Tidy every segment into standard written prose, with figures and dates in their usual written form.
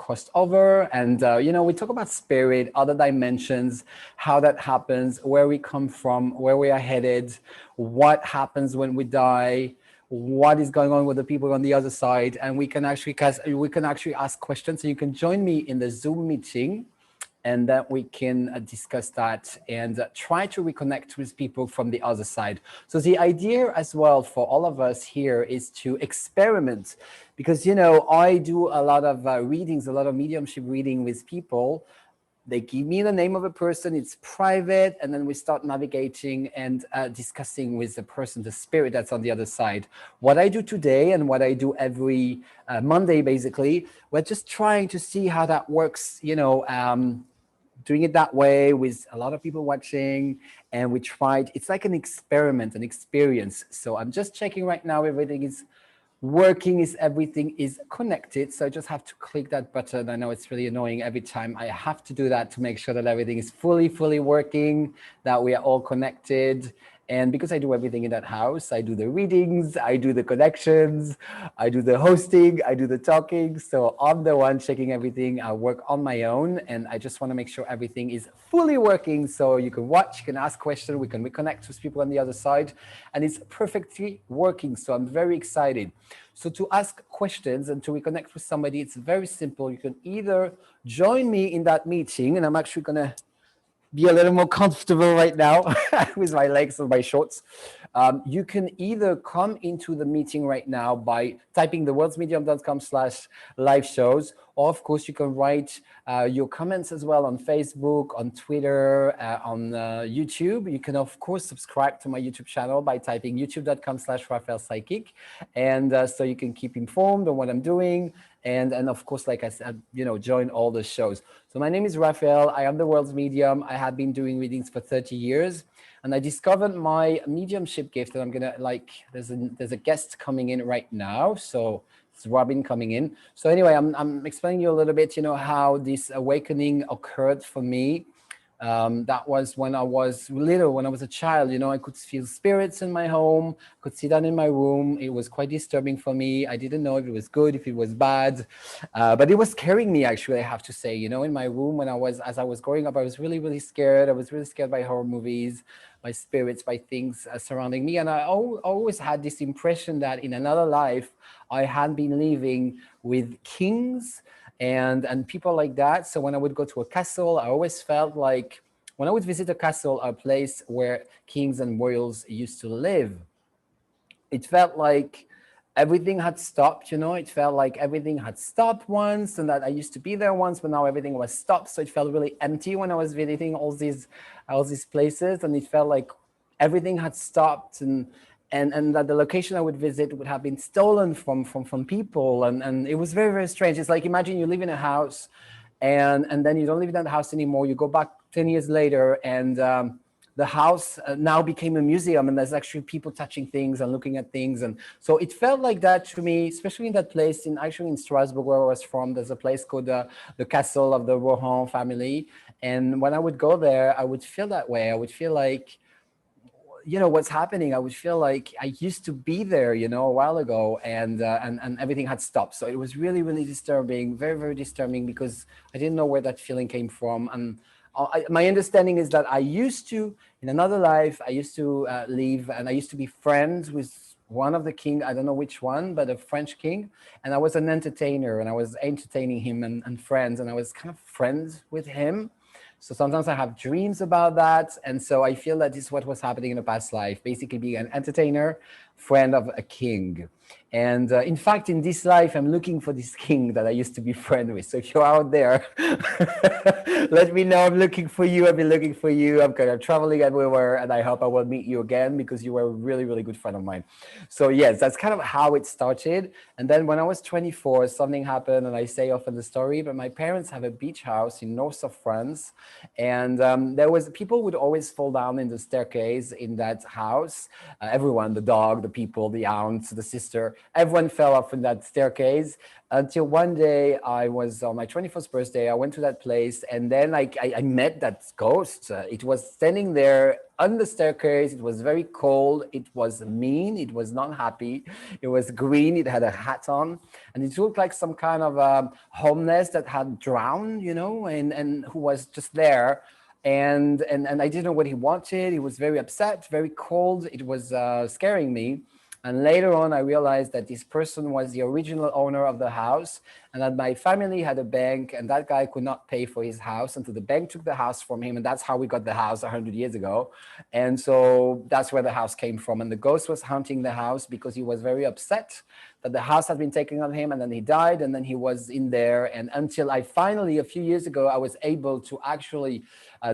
crossed over. And, we talk about spirit, other dimensions, how that happens, where we come from, where we are headed, what happens when we die, what is going on with the people on the other side. And we can actually ask questions. So you can join me in the Zoom meeting, and then we can discuss that and try to reconnect with people from the other side. So the idea as well for all of us here is to experiment, because, I do a lot of readings, a lot of mediumship reading with people. They give me the name of a person, it's private, and then we start navigating and discussing with the person, the spirit that's on the other side. What I do today and what I do every Monday, basically, we're just trying to see how that works, doing it that way with a lot of people watching, and we tried, it's like an experiment, an experience. So I'm just checking right now, everything is working, everything is connected. So I just have to click that button. I know it's really annoying every time I have to do that to make sure that everything is fully working, that we are all connected. And because I do everything in that house, I do the readings, I do the connections, I do the hosting, I do the talking. So I'm the one checking everything. I work on my own, and I just want to make sure everything is fully working. So you can watch, you can ask questions, we can reconnect with people on the other side, and it's perfectly working. So I'm very excited. So to ask questions and to reconnect with somebody, it's very simple. You can either join me in that meeting, and I'm actually going to be a little more comfortable right now with my legs and my shorts. You can either come into the meeting right now by typing theworldsmedium.com/live shows, or of course you can write your comments as well on Facebook, on Twitter, on YouTube. You can of course subscribe to my YouTube channel by typing youtube.com/RaphaelPsychic, and so you can keep informed on what I'm doing. And of course, like I said, join all the shows. So my name is Raphael. I am the world's medium. I have been doing readings for 30 years, and I discovered my mediumship gift. And I'm gonna there's a guest coming in right now. So it's Robin coming in. So anyway, I'm explaining you a little bit, how this awakening occurred for me. That was when I was little, when I was a child. I could feel spirits in my home, could see that in my room. It was quite disturbing for me. I didn't know if it was good, if it was bad, but it was scaring me, actually, I have to say. In my room, as I was growing up, I was really, really scared. I was really scared by horror movies, by spirits, by things surrounding me. And I always had this impression that in another life, I had been living with kings and people like that. So when I would go to a castle, I always felt like when I would visit a castle, a place where kings and royals used to live, it felt like everything had stopped. It felt like everything had stopped once, and that I used to be there once, but now everything was stopped. So it felt really empty when I was visiting all these places, and it felt like everything had stopped, and that the location I would visit would have been stolen from people. And it was very, very strange. It's like, imagine you live in a house and then you don't live in that house anymore. You go back 10 years later, and the house now became a museum, and there's actually people touching things and looking at things. And so it felt like that to me, especially in that place, actually in Strasbourg, where I was from. There's a place called the Castle of the Rohan family. And when I would go there, I would feel that way. I would feel like, what's happening. I would feel like I used to be there, a while ago, and everything had stopped. So it was really, really disturbing, very, very disturbing, because I didn't know where that feeling came from. And my understanding is that I used to, in another life, I used to live, and I used to be friends with one of the king. I don't know which one, but a French king. And I was an entertainer, and I was entertaining him and friends, and I was kind of friends with him. So sometimes I have dreams about that. And so I feel that this is what was happening in a past life, basically being an entertainer, friend of a king. And in fact, in this life, I'm looking for this king that I used to be friend with. So if you're out there, let me know. I'm looking for you. I've been looking for you. I'm kind of traveling everywhere, and I hope I will meet you again, because you were a really, really good friend of mine. So yes, that's kind of how it started. And then when I was 24, something happened, and I say often the story, but my parents have a beach house in north of France. And people would always fall down in the staircase in that house. Everyone, the dog, the people, the aunt, the sister, everyone fell off in that staircase, until one day I was on my 21st birthday. I went to that place, and then I met that ghost. It was standing there on the staircase. It was very cold. It was mean. It was not happy. It was green. It had a hat on. and it looked like some kind of homeless that had drowned, you know, and who was just there. And I didn't know what he wanted. He was very upset, very cold. It was scaring me. And later on, I realized that this person was the original owner of the house, and that my family had a bank, and that guy could not pay for his house until the bank took the house from him. And that's how we got the house 100 years ago. And so that's where the house came from. And the ghost was haunting the house because he was very upset that the house had been taken on him, and then he died, and then he was in there. And until I finally, a few years ago, I was able to actually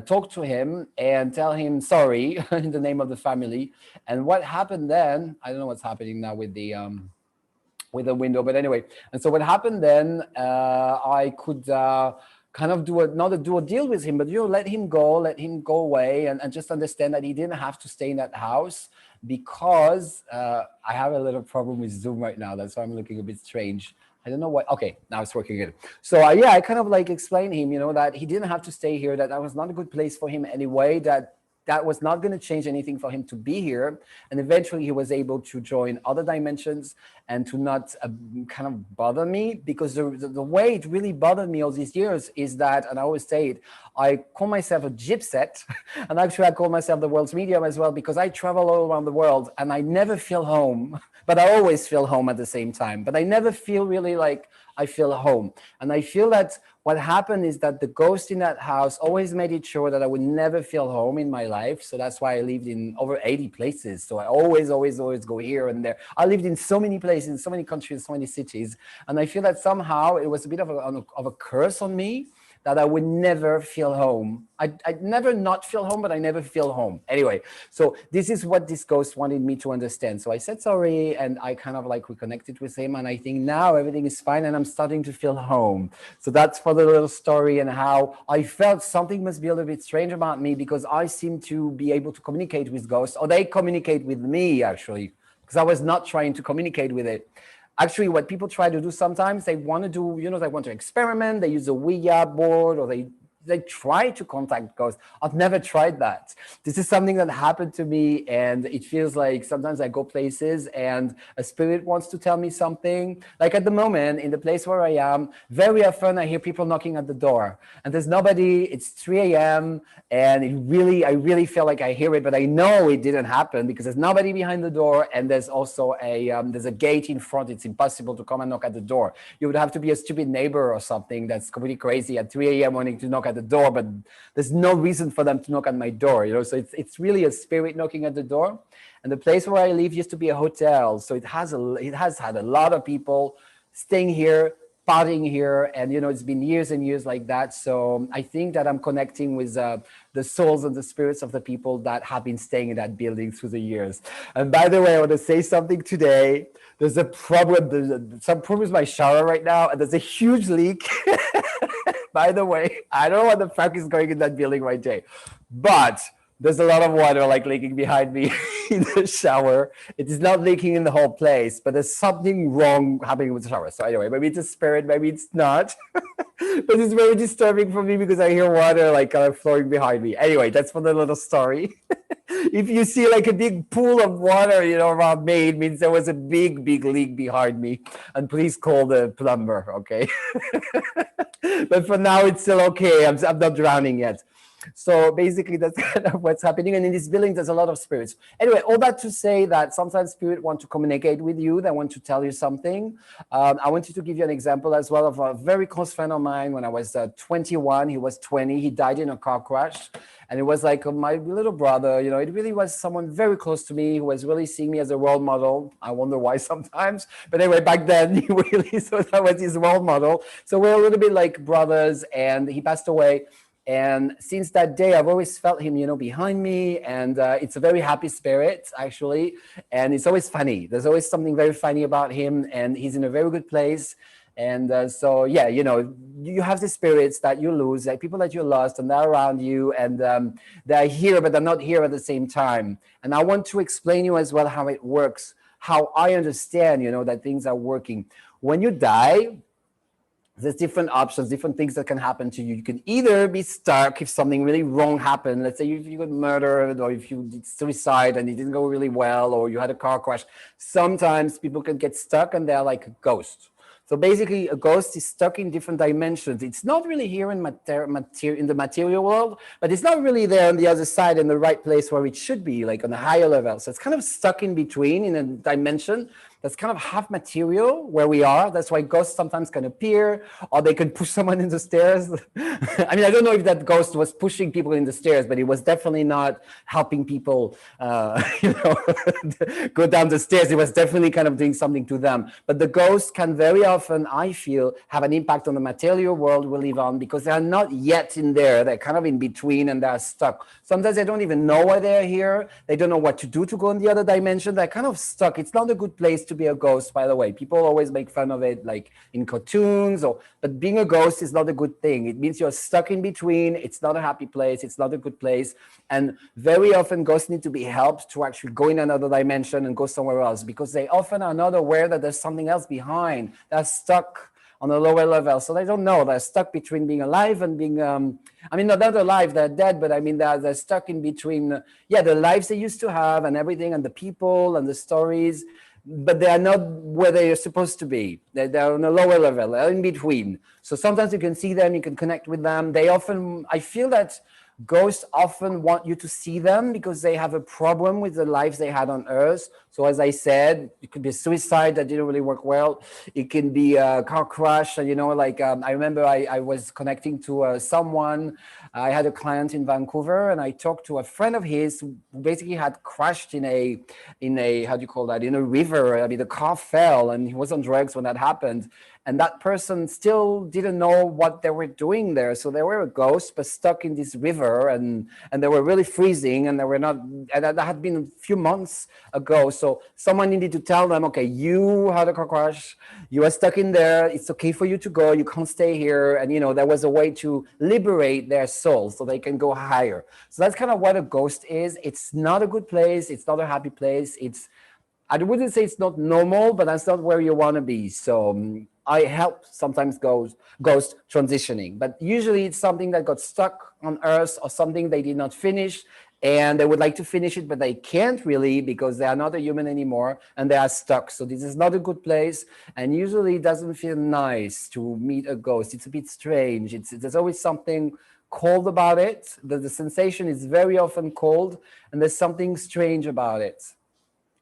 talk to him and tell him sorry in the name of the family. And what happened then, I don't know what's happening now with the window, but anyway. And so what happened then, I could kind of not do a deal with him, but, you know, let him go away, and just understand that he didn't have to stay in that house, because I have a little problem with Zoom right now. That's why I'm looking a bit strange. I don't know what. Okay, now it's working good. So yeah, I kind of like explained him, you know, that he didn't have to stay here, that was not a good place for him anyway, that was not going to change anything for him to be here. And eventually he was able to join other dimensions and to not kind of bother me, because the way it really bothered me all these years is that, and I always say it, I call myself a gypset, and actually I call myself the world's medium as well, because I travel all around the world and I never feel home, but I always feel home at the same time. But I never feel really like I feel home. And I feel that what happened is that the ghost in that house always made it sure that I would never feel home in my life. So that's why I lived in over 80 places. So I always go here and there. I lived in so many places, in so many countries, so many cities. And I feel that somehow it was a bit of a curse on me, that I would never feel home. I'd never not feel home, but I never feel home. Anyway, so this is what this ghost wanted me to understand. So I said sorry, and I kind of like reconnected with him, and I think now everything is fine, and I'm starting to feel home. So that's for the little story, and how I felt something must be a little bit strange about me, because I seem to be able to communicate with ghosts, or they communicate with me, actually, because I was not trying to communicate with it. Actually, what people try to do sometimes, they want to do, you know, they want to experiment. They use a Ouija board, or they try to contact ghosts. I've never tried that. This is something that happened to me, and it feels like sometimes I go places and a spirit wants to tell me something. Like at the moment, in the place where I am, very often I hear people knocking at the door, and there's nobody. It's 3 a.m. and I really feel like I hear it, but I know it didn't happen because there's nobody behind the door, and there's also there's a gate in front. It's impossible to come and knock at the door. You would have to be a stupid neighbor or something that's completely crazy at 3 a.m. wanting to knock at the door, but there's no reason for them to knock on my door, you know. So it's really a spirit knocking at the door. And the place where I live used to be a hotel, so it has had a lot of people staying here, partying here, and, you know, it's been years and years like that. So I think that I'm connecting with the souls and the spirits of the people that have been staying in that building through the years. And by the way, I want to say something today. There's a problem. There's some problem with my shower right now, and there's a huge leak. By the way, I don't know what the fuck is going in that building right there, but there's a lot of water like leaking behind me in the shower. It is not leaking in the whole place, but there's something wrong happening with the shower. So anyway, maybe it's a spirit, maybe it's not. But it's very disturbing for me because I hear water like kind of flowing behind me. Anyway, that's for the little story. If you see like a big pool of water, you know, around me, it means there was a big leak behind me. And please call the plumber, okay? But for now, it's still okay. I'm not drowning yet. So basically, that's kind of what's happening. And in this building, there's a lot of spirits. Anyway, all that to say that sometimes spirits want to communicate with you. They want to tell you something. I wanted to give you an example as well of a very close friend of mine. When I was 21, he was 20. He died in a car crash. And it was like my little brother, you know, it really was someone very close to me who was really seeing me as a role model. I wonder why sometimes. But anyway, back then, he really thought I was his role model. So we're a little bit like brothers, and he passed away. And since that day, I've always felt him, you know, behind me. And it's a very happy spirit, actually. And it's always funny. There's always something very funny about him. And he's in a very good place. And so, yeah, you know, you have the spirits that you lose, like people that you lost, and they're around you, and they're here, but they're not here at the same time. And I want to explain you as well how it works, how I understand, you know, that things are working. When you die, there's different options, different things that can happen to you. You can either be stuck if something really wrong happened. Let's say if you got murdered, or if you did suicide and it didn't go really well, or you had a car crash. Sometimes people can get stuck and they're like a ghost. So basically, a ghost is stuck in different dimensions. It's not really here in in the material world, but it's not really there on the other side in the right place where it should be, like on a higher level. So it's kind of stuck in between in a dimension that's kind of half material where we are. That's why ghosts sometimes can appear, or they can push someone in the stairs. I mean, I don't know if that ghost was pushing people in the stairs, but it was definitely not helping people, go down the stairs. It was definitely kind of doing something to them. But the ghosts can very often, I feel, have an impact on the material world we live on because they are not yet in there. They're kind of in between and they're stuck. Sometimes they don't even know why they're here. They don't know what to do to go in the other dimension. They're kind of stuck. It's not a good place to be a ghost, by the way. People always make fun of it, like in cartoons, but being a ghost is not a good thing. It means you're stuck in between. It's not a happy place. It's not a good place. And very often ghosts need to be helped to actually go in another dimension and go somewhere else because they often are not aware that there's something else behind. They're stuck on a lower level. So they don't know. They're stuck between being alive and being, not alive, they're dead, but I mean, they're stuck in between, the lives they used to have and everything and the people and the stories, but they are not where they are supposed to be. They're on a lower level, they're in between. So sometimes you can see them, you can connect with them. I feel that ghosts often want you to see them because they have a problem with the lives they had on Earth. So as I said, it could be suicide that didn't really work well. It can be a car crash. I remember I was connecting to someone. I had a client in Vancouver and I talked to a friend of his who basically had crashed in a how do you call that? In a river. I mean, the car fell and he was on drugs when that happened. And that person still didn't know what they were doing there. So they were a ghost, but stuck in this river and they were really freezing and they were not, and that had been a few months ago. So someone needed to tell them, okay, you had a car crash, you are stuck in there. It's okay for you to go. You can't stay here. And, there was a way to liberate their soul so they can go higher. So that's kind of what a ghost is. It's not a good place. It's not a happy place. I wouldn't say it's not normal, but that's not where you want to be. So I help sometimes ghost transitioning, but usually it's something that got stuck on Earth or something they did not finish and they would like to finish it, but they can't really because they are not a human anymore and they are stuck. So this is not a good place. And usually it doesn't feel nice to meet a ghost. It's a bit strange. There's always something cold about it. The sensation is very often cold and there's something strange about it.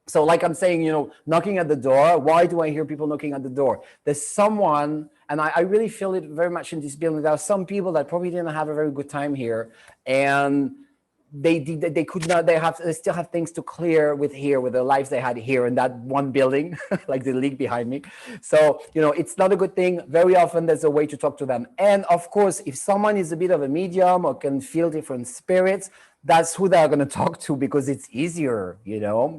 So like I'm saying, knocking at the door, why do I hear people knocking at the door? There's someone, and I really feel it very much in this building. There are some people that probably didn't have a very good time here and they still have things to clear with the lives they had here in that one building, like the league behind me. So, it's not a good thing. Very often there's a way to talk to them. And of course, if someone is a bit of a medium or can feel different spirits, that's who they're going to talk to because it's easier,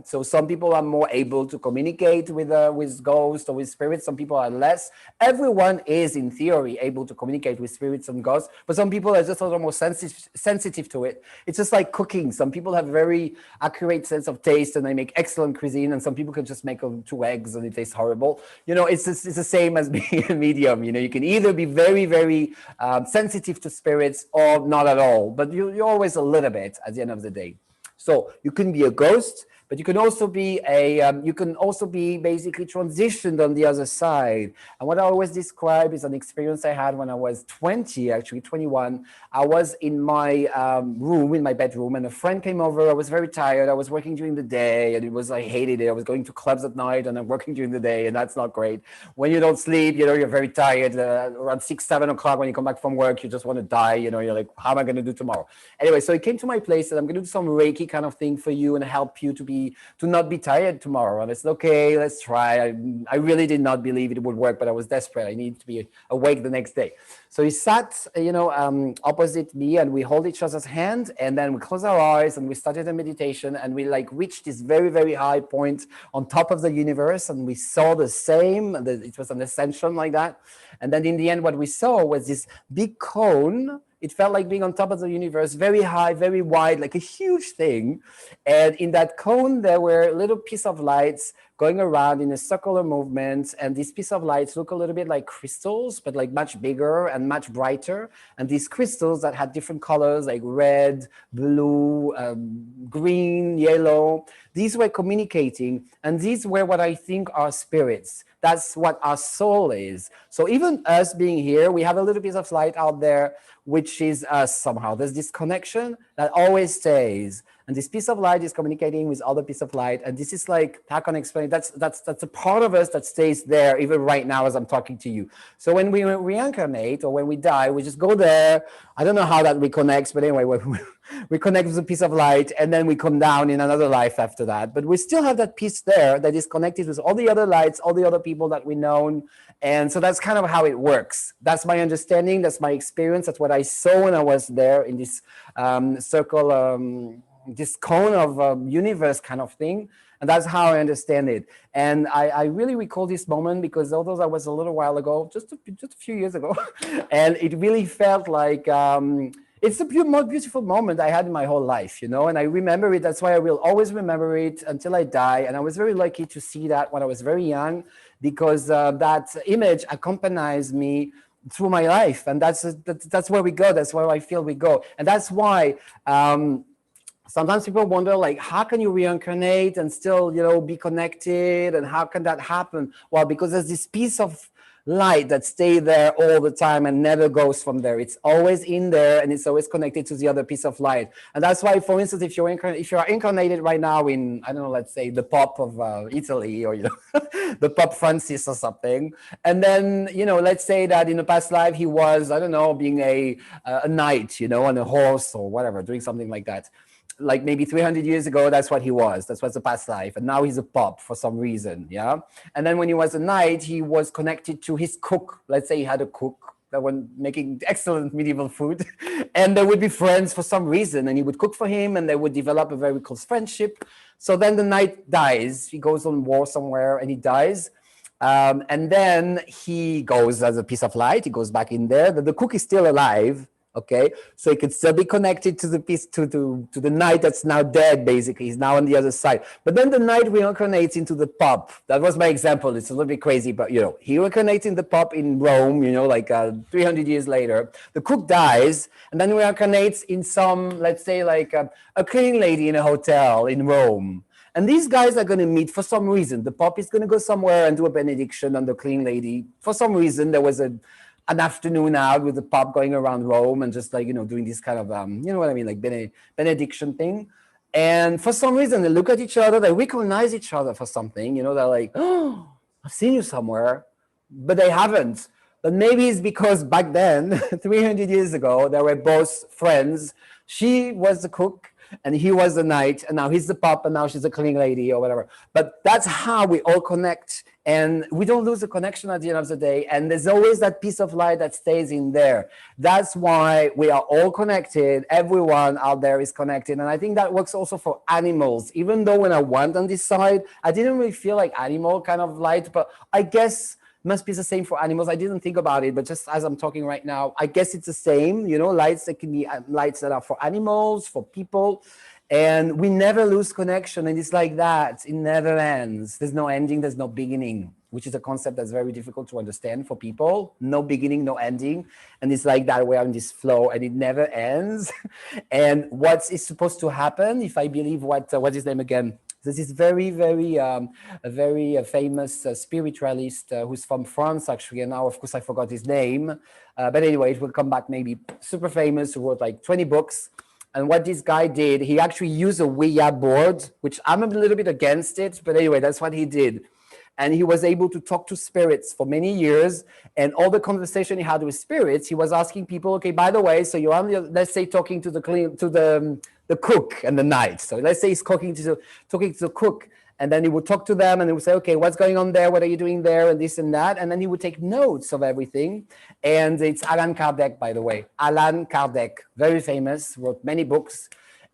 So some people are more able to communicate with ghosts or with spirits. Some people are less. Everyone is, in theory, able to communicate with spirits and ghosts, but some people are just a little more sensitive to it. It's just like cooking. Some people have very accurate sense of taste and they make excellent cuisine, and some people can just make 2 eggs and it tastes horrible. It's the same as being a medium. You can either be very, very sensitive to spirits or not at all, but you're always a little bit at the end of the day. So you can be a ghost, but you can also be basically transitioned on the other side. And what I always describe is an experience I had when I was 21. I was in my room, in my bedroom, and a friend came over. I was very tired. I was working during the day, and I hated it. I was going to clubs at night, and I'm working during the day, and that's not great. When you don't sleep, you're very tired. Around 6, 7 o'clock, when you come back from work, you just want to die. You're like, how am I going to do tomorrow? Anyway, so he came to my place, and I'm going to do some Reiki kind of thing for you and help you to not be tired tomorrow. And I said, okay, let's try. I really did not believe it would work, but I was desperate. I needed to be awake the next day. So he sat, opposite me, and we hold each other's hand, and then we close our eyes and we started a meditation, and we reached this very, very high point on top of the universe, and we saw the same. It was an ascension like that. And then in the end, what we saw was this big cone. It felt like being on top of the universe, very high, very wide, like a huge thing. And in that cone, there were little pieces of lights going around in a circular movement. And these piece of lights look a little bit like crystals, but like much bigger and much brighter. And these crystals that had different colors like red, blue, green, yellow, these were communicating. And these were what I think are spirits. That's what our soul is. So even us being here, we have a little piece of light out there, which is us somehow. There's this connection that always stays. And this piece of light is communicating with other piece of light. And this is like, how can I explain it? That's a part of us that stays there even right now as I'm talking to you. So when we reincarnate or when we die, we just go there. I don't know how that reconnects, but anyway, we connect with a piece of light and then we come down in another life after that. But we still have that piece there that is connected with all the other lights, all the other people that we know. And so that's kind of how it works. That's my understanding. That's my experience. That's what I saw when I was there in this circle, this cone of universe kind of thing. And that's how I understand it. And I really recall this moment because although that was a little while ago, just a few years ago, and it really felt like it's the most beautiful moment I had in my whole life, you know, and I remember it. That's why I will always remember it until I die. And I was very lucky to see that when I was very young, because that image accompanies me through my life. And that's where we go. That's where I feel we go. And that's why sometimes people wonder, like, how can you reincarnate and still, you know, be connected? And how can that happen? Well, because there's this piece of light that stays there all the time and never goes from there. It's always in there and it's always connected to the other piece of light. And that's why, for instance, if you are incarnated right now in, I don't know, let's say the Pope of Italy, or, you know, the Pope Francis or something, and then, you know, let's say that in a past life he was, I don't know, being a knight, you know, on a horse or whatever, doing something like that. Like maybe 300 years ago, that's what he was. That's what's the past life. And now he's a pop for some reason, yeah? And then when he was a knight, he was connected to his cook. Let's say he had a cook that was making excellent medieval food. And they would be friends for some reason. And he would cook for him and they would develop a very close friendship. So then the knight dies. He goes on war somewhere and he dies. And then he goes as a piece of light. He goes back in there. The cook is still alive. Okay, so he could still be connected to the piece, to the knight that's now dead, basically. He's now on the other side. But then the knight reincarnates into the pub. That was my example. It's a little bit crazy, but, you know, he reincarnates in the pub in Rome, you know, like 300 years later. The cook dies, and then reincarnates in some, let's say, like a cleaning lady in a hotel in Rome. And these guys are going to meet for some reason. The pub is going to go somewhere and do a benediction on the cleaning lady. For some reason, there was an afternoon out with the pub going around Rome and just, like, you know, doing this kind of, you know what I mean, like benediction thing. And for some reason, they look at each other, they recognize each other for something, you know, they're like, oh, I've seen you somewhere, but they haven't. But maybe it's because back then, 300 years ago, they were both friends. She was the cook and he was the knight, and now he's the pop, and now she's a cleaning lady or whatever. But that's how we all connect, and we don't lose the connection at the end of the day. And there's always that piece of light that stays in there. That's why we are all connected. Everyone out there is connected. And I think that works also for animals. Even though when I went on this side, I didn't really feel like animal kind of light, but I guess must be the same for animals. I didn't think about it, but just as I'm talking right now, I guess it's the same, you know, lights that can be lights that are for animals, for people, and we never lose connection. And it's like that. It never ends. There's no ending. There's no beginning, which is a concept that's very difficult to understand for people. No beginning, no ending. And it's like that. We're in this flow and it never ends. And what is supposed to happen, if I believe what's his name again? This is very famous spiritualist who's from France, actually. And now, of course, I forgot his name. But anyway, it will come back, maybe super famous, who wrote like 20 books. And what this guy did, he actually used a Ouija board, which I'm a little bit against it. But anyway, that's what he did. And he was able to talk to spirits for many years. And all the conversation he had with spirits, he was asking people, okay, by the way, so you're on, let's say, talking to the cook and the knight. So let's say he's talking to the cook, and then he would talk to them and he would say, okay, what's going on there? What are you doing there? And this and that. And then he would take notes of everything. And it's Allan Kardec, by the way. Allan Kardec, very famous, wrote many books.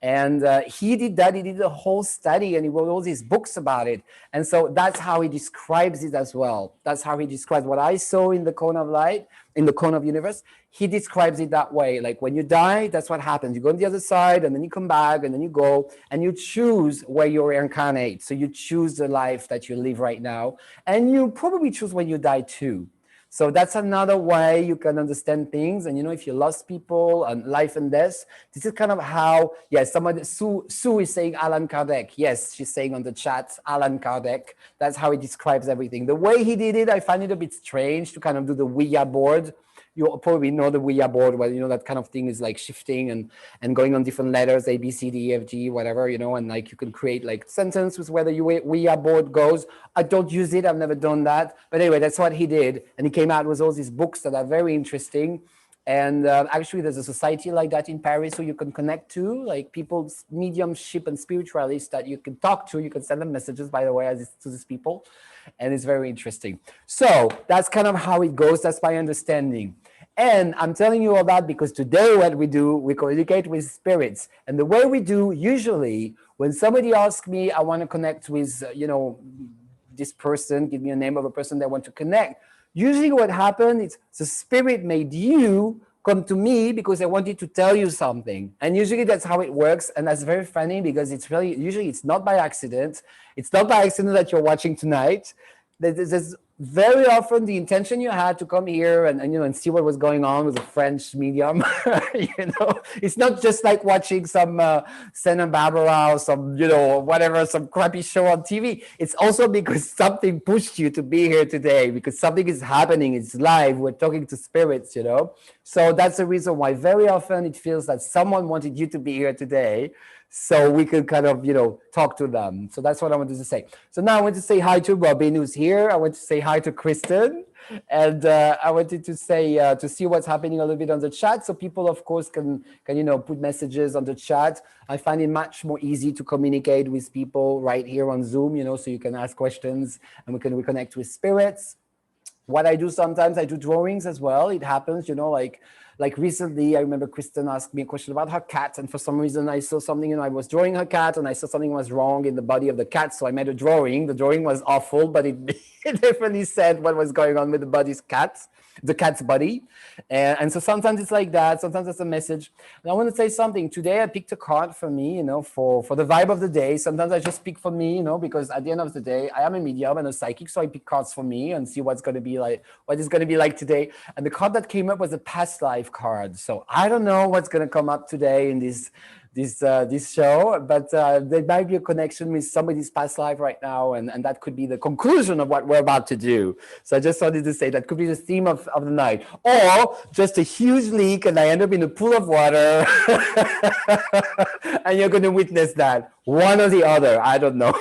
And he did that. He did a whole study and he wrote all these books about it. And so that's how he describes it as well. That's how he describes what I saw in the cone of light, in the cone of universe. He describes it that way. Like when you die, that's what happens. You go on the other side and then you come back and then you go and you choose where you reincarnate. So you choose the life that you live right now. And you probably choose when you die too. So that's another way you can understand things. And, if you lost people and life and death, this is kind of how, yes, somebody, Sue is saying Alan Kardec. Yes, she's saying on the chat, Alan Kardec. That's how he describes everything. The way he did it, I find it a bit strange to kind of do the Ouija board. You probably know the Ouija board, where, that kind of thing is like shifting and going on different letters, A, B, C, D, E, F, G, whatever, and like you can create like sentences where the Ouija board goes. I don't use it. I've never done that. But anyway, that's what he did. And he came out with all these books that are very interesting. And actually, there's a society like that in Paris who you can connect to, like people's mediumship and spiritualists that you can talk to. You can send them messages, by the way, to these people. And it's very interesting. So that's kind of how it goes. That's my understanding. And I'm telling you all that because today what we do, we communicate with spirits. And the way we do, usually, when somebody asks me, I want to connect with, this person, give me a name of a person they want to connect. Usually what happened is the spirit made you come to me because I wanted to tell you something. And usually that's how it works. And that's very funny because usually it's not by accident. It's not by accident that you're watching tonight. There's very often the intention you had to come here and see what was going on with a French medium. It's not just like watching some Santa Barbara or some, whatever, some crappy show on TV. It's also because something pushed you to be here today, because something is happening. It's live. We're talking to spirits, So that's the reason why very often it feels that someone wanted you to be here today, so we could kind of, talk to them. So that's what I wanted to say. So now I want to say hi to Robin, who's here. I want to say hi to Kristen. And I wanted to say, to see what's happening a little bit on the chat. So people, of course, can put messages on the chat. I find it much more easy to communicate with people right here on Zoom, so you can ask questions and we can reconnect with spirits. What I do sometimes, I do drawings as well. It happens, like recently, I remember Kristen asked me a question about her cat. And for some reason, I saw something, I was drawing her cat and I saw something was wrong in the body of the cat. So I made a drawing. The drawing was awful, but it definitely said what was going on with the cat's body. And so sometimes it's like that. Sometimes it's a message. And I want to say something. Today, I picked a card for me, for the vibe of the day. Sometimes I just pick for me, because at the end of the day, I am a medium and a psychic. So I pick cards for me and see what it's going to be like today. And the card that came up was a past life card. So I don't know what's going to come up today in this show, but there might be a connection with somebody's past life right now, and that could be the conclusion of what we're about to do. So I just wanted to say that could be the theme of the night, or just a huge leak and I end up in a pool of water and you're going to witness that, one or the other. I don't know.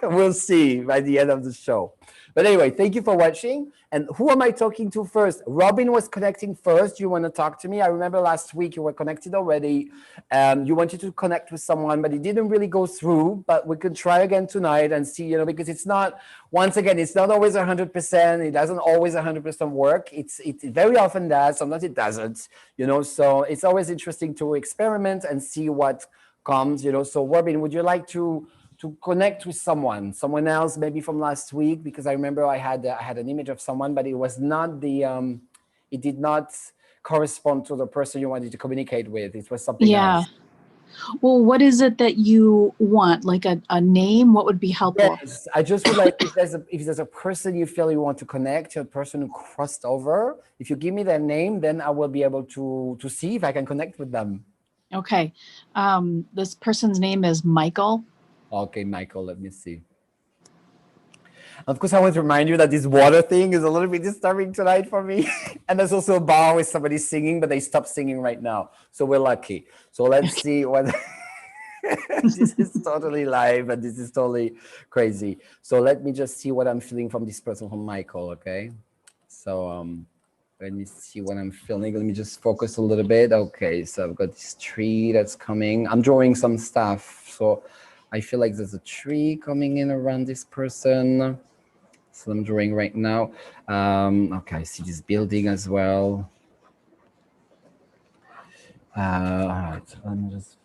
We'll see by the end of the show. But anyway, thank you for watching. And who am I talking to first? Robin was connecting first. You want to talk to me? I remember last week you were connected already. You wanted to connect with someone, but it didn't really go through. But we could try again tonight and see, because it's not, once again, it's not always 100%. It doesn't always 100% work. It very often does. Sometimes it doesn't, So it's always interesting to experiment and see what comes, So Robin, would you like to connect with someone else, maybe from last week, because I remember I had an image of someone, but it was not it did not correspond to the person you wanted to communicate with. It was something else. Well, what is it that you want? Like a name? What would be helpful? Yes, I just would like, if there's a person you feel you want to connect, a person who crossed over, if you give me their name, then I will be able to see if I can connect with them. Okay. This person's name is Michael. Okay, Michael, let me see. Of course, I want to remind you that this water thing is a little bit disturbing tonight for me. And there's also a bar with somebody singing, but they stopped singing right now. So we're lucky. So let's see what... This is totally live and this is totally crazy. So let me just see what I'm feeling from this person, from Michael, okay? So let me see what I'm feeling. Let me just focus a little bit. Okay, so I've got this tree that's coming. I'm drawing some stuff. So I feel like there's a tree coming in around this person. So I'm drawing right now. Okay, I see this building as well. All right, let me just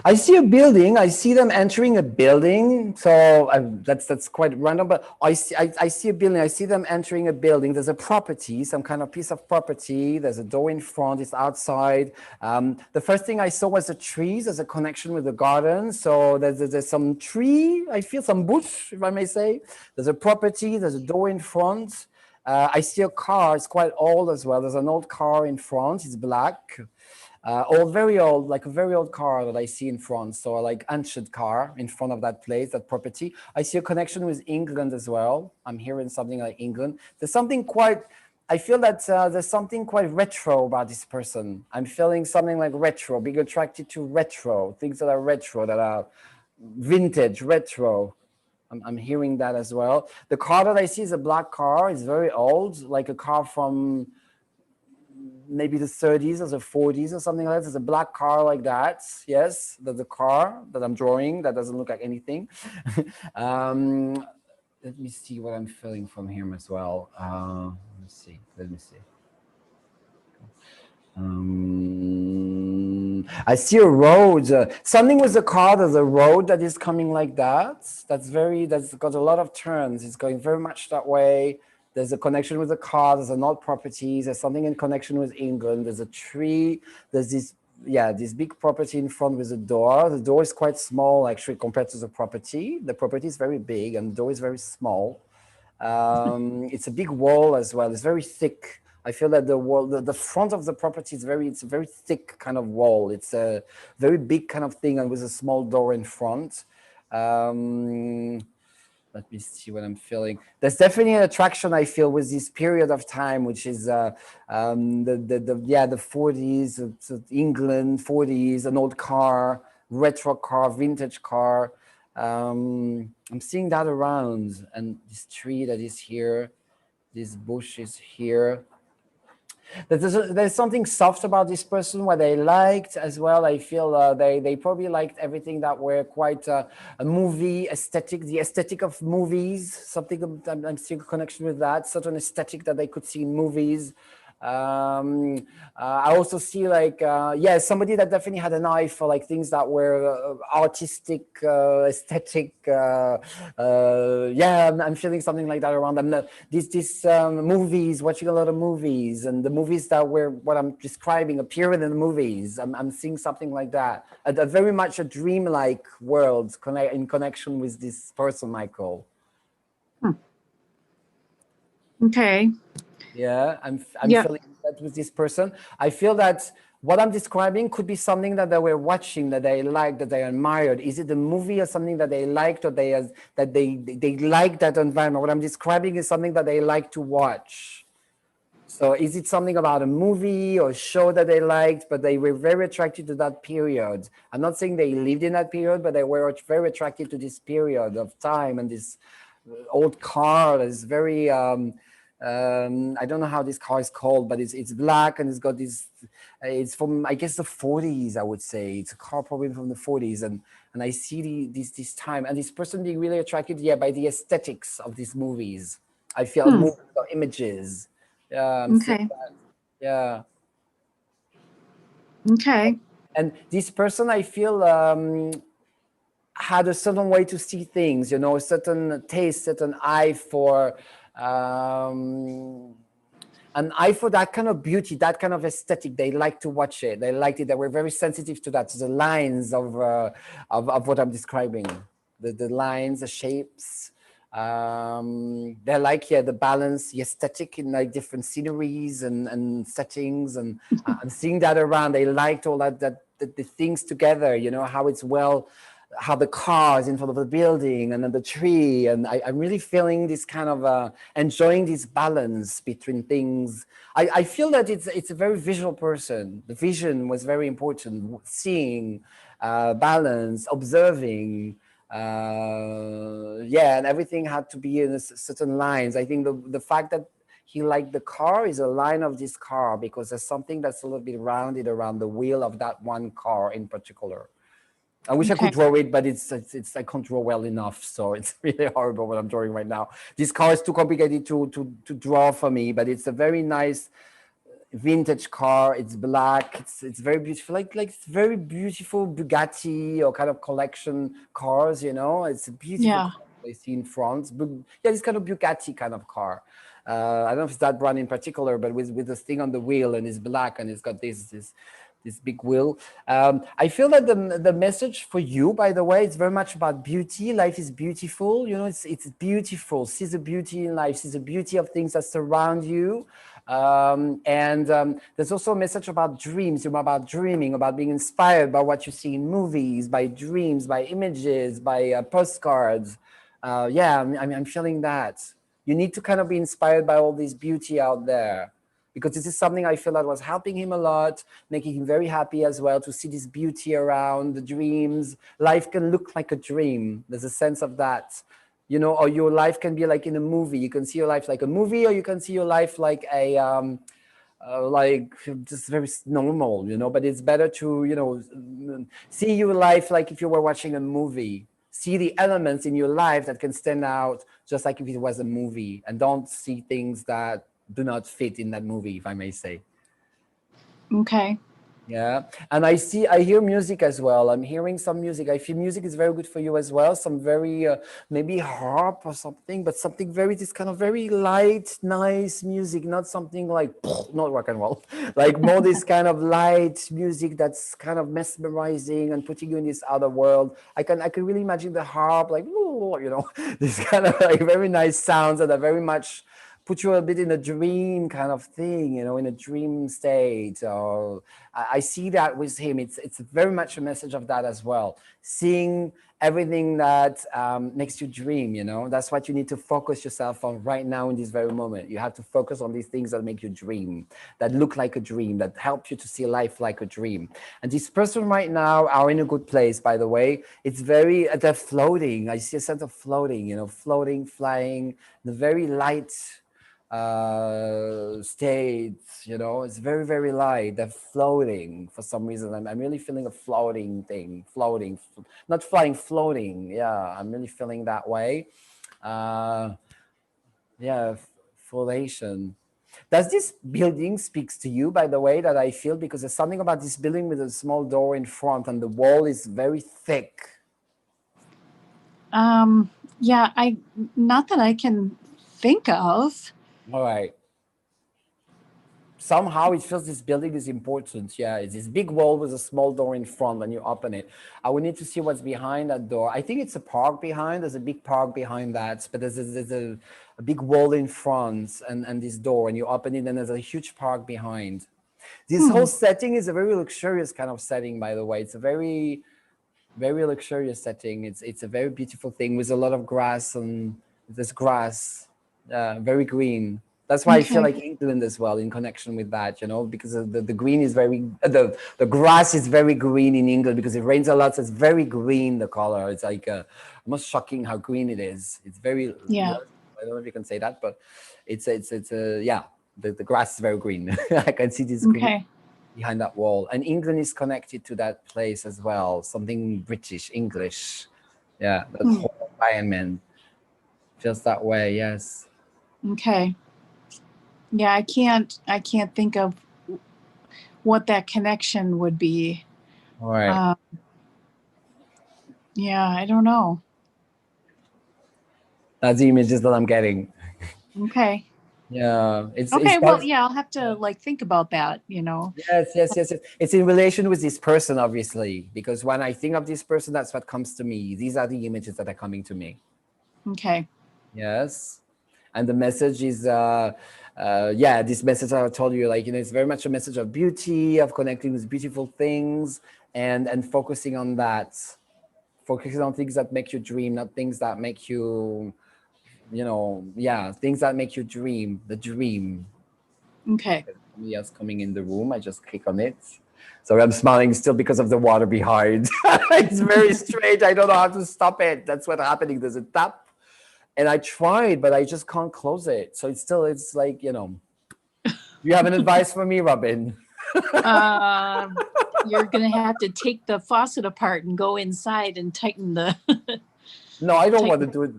I see a building. I see them entering a building. So that's quite random, but I see a building. I see them entering a building. There's a property, some kind of piece of property. There's a door in front. It's outside. The first thing I saw was the trees. There's a connection with the garden. So there's some tree. I feel some bush, if I may say. There's a property. There's a door in front. I see a car. It's quite old as well. There's an old car in front. It's black. Old, very old, like a very old car that I see in front. So like ancient car in front of that place, that property. I see a connection with England as well. I'm hearing something like England. There's something quite, I feel that there's something quite retro about this person. I'm feeling something like retro, being attracted to retro, things that are retro, that are vintage, retro. I'm hearing that as well. The car that I see is a black car. It's very old, like a car from maybe the 30s or the 40s or something like that. There's a black car like that. Yes, there's a car that I'm drawing that doesn't look like anything. Let me see what I'm feeling from him as well. Let me see. I see a road. Something with the car. There's a road that is coming like that. That's got a lot of turns. It's going very much that way. There's a connection with the car. There's an old property. There's something in connection with England. There's a tree. There's this big property in front with a door. The door is quite small actually compared to the property. The property is very big and the door is very small. It's a big wall as well. It's very thick. I feel that the wall, the front of the property is it's a very thick kind of wall. It's a very big kind of thing and with a small door in front. Let me see what I'm feeling. There's definitely an attraction I feel with this period of time, which is the 40s, England, 40s, an old car, retro car, vintage car. I'm seeing that around, and this tree that is here, this bush is here. There's something soft about this person, what they liked as well. I feel they probably liked everything that were quite a movie aesthetic, the aesthetic of movies, something I'm seeing a connection with that, certain aesthetic that they could see in movies. I also see like, somebody that definitely had an eye for like things that were artistic, aesthetic. I'm feeling something like that around them. These movies, watching a lot of movies, and the movies that were what I'm describing, a period in the movies. I'm seeing something like that. A very much a dreamlike world in connection with this person, Michael. Okay. Yeah, I'm feeling that with this person. I feel that what I'm describing could be something that they were watching, that they liked, that they admired. Is it a movie or something that they liked, or they liked that environment? What I'm describing is something that they like to watch. So is it something about a movie or show that they liked, but they were very attracted to that period? I'm not saying they lived in that period, but they were very attracted to this period of time and this old car that is very... I don't know how this car is called, but it's black and it's got this, it's from, I guess, the 40s, I would say. It's a car probably from the 40s. And I see this time and this person being really attracted, by the aesthetics of these movies. I feel more images. Yeah. Okay. Yeah. Okay. And this person, I feel, had a certain way to see things, a certain taste, certain eye for... an eye for that kind of beauty, that kind of aesthetic. They like to watch it. They liked it. They were very sensitive to that, to the lines of what I'm describing, the lines, the shapes. They like the balance, the aesthetic in like different sceneries and settings, and I'm seeing that around. They liked all that the things together. How it's how the car is in front of the building and then the tree. And I'm really feeling this kind of enjoying this balance between things. I feel that it's a very visual person. The vision was very important. Seeing, balance, observing, and everything had to be in certain lines. I think the fact that he liked the car is a line of this car, because there's something that's a little bit rounded around the wheel of that one car in particular. I wish I could draw it, but it's I can't draw well enough, so it's really horrible what I'm drawing right now. This car is too complicated to draw for me, but it's a very nice vintage car. It's black. It's very beautiful, like it's very beautiful Bugatti or kind of collection cars. It's a beautiful Yeah. car I see in France. Yeah, it's kind of Bugatti kind of car. I don't know if it's that brand in particular, but with this thing on the wheel, and it's black, and it's got this big wheel. I feel that the message for you, by the way, it's very much about beauty. Life is beautiful. It's beautiful. See the beauty in life. See the beauty of things that surround you. And there's also a message about dreams, about dreaming, about being inspired by what you see in movies, by dreams, by images, by postcards. Yeah, I'm feeling that. You need to kind of be inspired by all this beauty out there, because this is something I feel that was helping him a lot, making him very happy as well, to see this beauty around the dreams. Life can look like a dream. There's a sense of that, or your life can be like in a movie. You can see your life like a movie, or you can see your life like a, like just very normal, but it's better to, see your life like if you were watching a movie. See the elements in your life that can stand out just like if it was a movie, and don't see things that do not fit in that movie, if I may say. Okay. Yeah. And I hear music as well. I'm hearing some music. I feel music is very good for you as well. Some very, maybe harp or something, but something this kind of very light, nice music, not something like, not rock and roll, like more this kind of light music that's kind of mesmerizing and putting you in this other world. I can really imagine the harp, like, this kind of like very nice sounds that are very much put you a bit in a dream kind of thing, in a dream state. Or I see that with him. It's very much a message of that as well. Seeing everything that makes you dream, that's what you need to focus yourself on right now in this very moment. You have to focus on these things that make you dream, that look like a dream, that help you to see life like a dream. And this person right now are in a good place, by the way. It's very, they're floating. I see a sense of floating, floating, flying, the very light states, it's very, very light. They're floating for some reason. I'm really feeling a floating thing, floating, not flying, floating. Yeah, I'm really feeling that way. Yeah, flotation. Does this building speaks to you, by the way, that I feel, because there's something about this building with a small door in front and the wall is very thick. Yeah, not that I can think of. All right. Somehow it feels this building is important. Yeah, it's this big wall with a small door in front when you open it. I would need to see what's behind that door. I think it's a park behind. There's a big park behind that, but there's a big wall in front and this door, and you open it and there's a huge park behind. This whole setting is a very luxurious kind of setting, by the way. It's a very, very luxurious setting. It's a very beautiful thing with a lot of grass, and there's grass, very green. That's why I feel like England as well, in connection with that, because the green is very, the grass is very green in England because it rains a lot. So it's very green, the color. It's like almost shocking how green it is. It's very, Yeah. I don't know if you can say that, but it's yeah, the grass is very green. I can see this green behind that wall. And England is connected to that place as well. Something British, English. Yeah, that whole environment feels that way. Yes. Okay. Yeah, I can't think of what that connection would be. All right. Yeah, I don't know. That's the images that I'm getting. Okay. Yeah. Okay. Well, yeah, I'll have to think about that, Yes. It's in relation with this person, obviously, because when I think of this person, that's what comes to me. These are the images that are coming to me. Okay. Yes. And the message is, this message I told you, like, it's very much a message of beauty, of connecting with beautiful things, and focusing on that, focusing on things that make you dream, not things that make you, things that make you dream, the dream. Okay. Somebody else coming in the room. I just click on it. So I'm smiling still because of the water behind. It's very strange. I don't know how to stop it. That's what's happening. There's a tap. And I tried, but I just can't close it. So it's like, you have an advice for me, Robin? You're going to have to take the faucet apart and go inside and tighten the... No, I don't want to do it.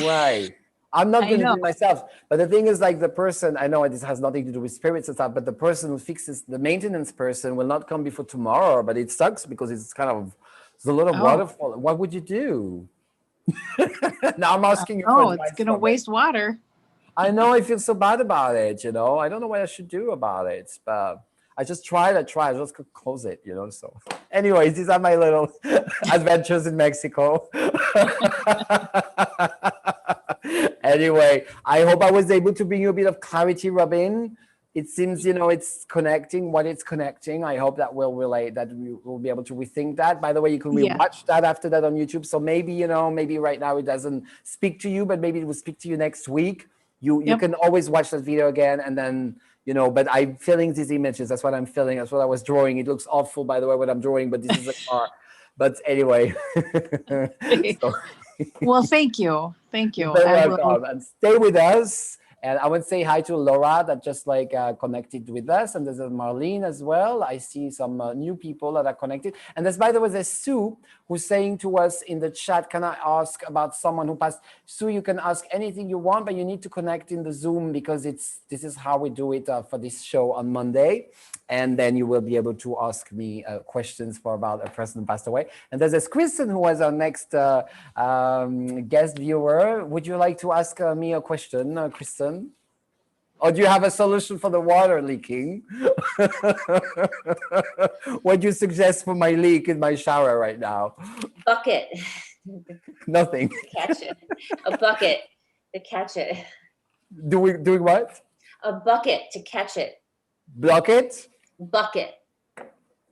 Right. I'm not I going to do know. it myself. But the thing is, like, the person, I know this has nothing to do with spirits and stuff, but the person who fixes, the maintenance person will not come before tomorrow, but it sucks because it's kind of, there's a lot of Oh, waterfall. What would you do? Now I'm asking you for oh, it's advice going to from it. waste water. I know I feel so bad about it, you know. I don't know what I should do about it, but I just tried. I just could close it, you know. So, anyways, these are my little adventures in Mexico. Anyway, I hope I was able to bring you a bit of clarity, Robin. It seems, you know, it's connecting what it's connecting. I hope that will relate, that we will be able to rethink that. By the way, you can Yeah. rewatch that after that on YouTube. So maybe, you know, maybe right now it doesn't speak to you, but maybe it will speak to you next week. You Yep. can always watch that video again, and then, you know, but I'm feeling these images. That's what I'm feeling. That's what I was drawing. It looks awful, by the way, what I'm drawing, but this is a car. But anyway. So, Well, thank you. Thank you. you're very I will. welcome, and stay with us. And I would say hi to Laura that just like connected with us, and there's a Marlene as well. I see some new people that are connected. And there's, by the way, there's Sue who's saying to us in the chat, can I ask about someone who passed? Sue, you can ask anything you want, but you need to connect in the Zoom because this is how we do it for this show on Monday. And then you will be able to ask me questions for about a person who passed away. And there's a Kristen who was our next guest viewer. Would you like to ask me a question, Kristen? Or do you have a solution for the water leaking? What do you suggest for my leak in my shower right now? Bucket. Nothing. Catch it. A bucket to catch it. Doing what? A bucket to catch it. Block it? Bucket.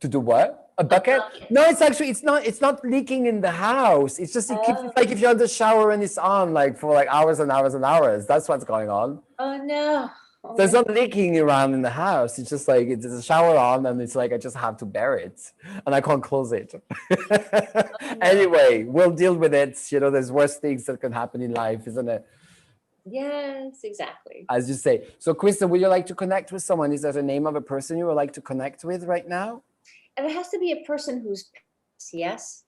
To do what? A bucket? bucket. No, it's not leaking in the house. It's just, it keeps, it's like if you're in the shower and it's on like for like hours and hours and hours. That's what's going on. Oh no. Oh, There's no. not leaking around in the house. It's just like it's a shower on, and it's like I just have to bear it, and I can't close it. Anyway, we'll deal with it. You know, there's worse things that can happen in life, isn't it? Yes, exactly. As you say. So, Kristen, would you like to connect with someone? Is there a name of a person you would like to connect with right now? And it has to be a person who's past, yes?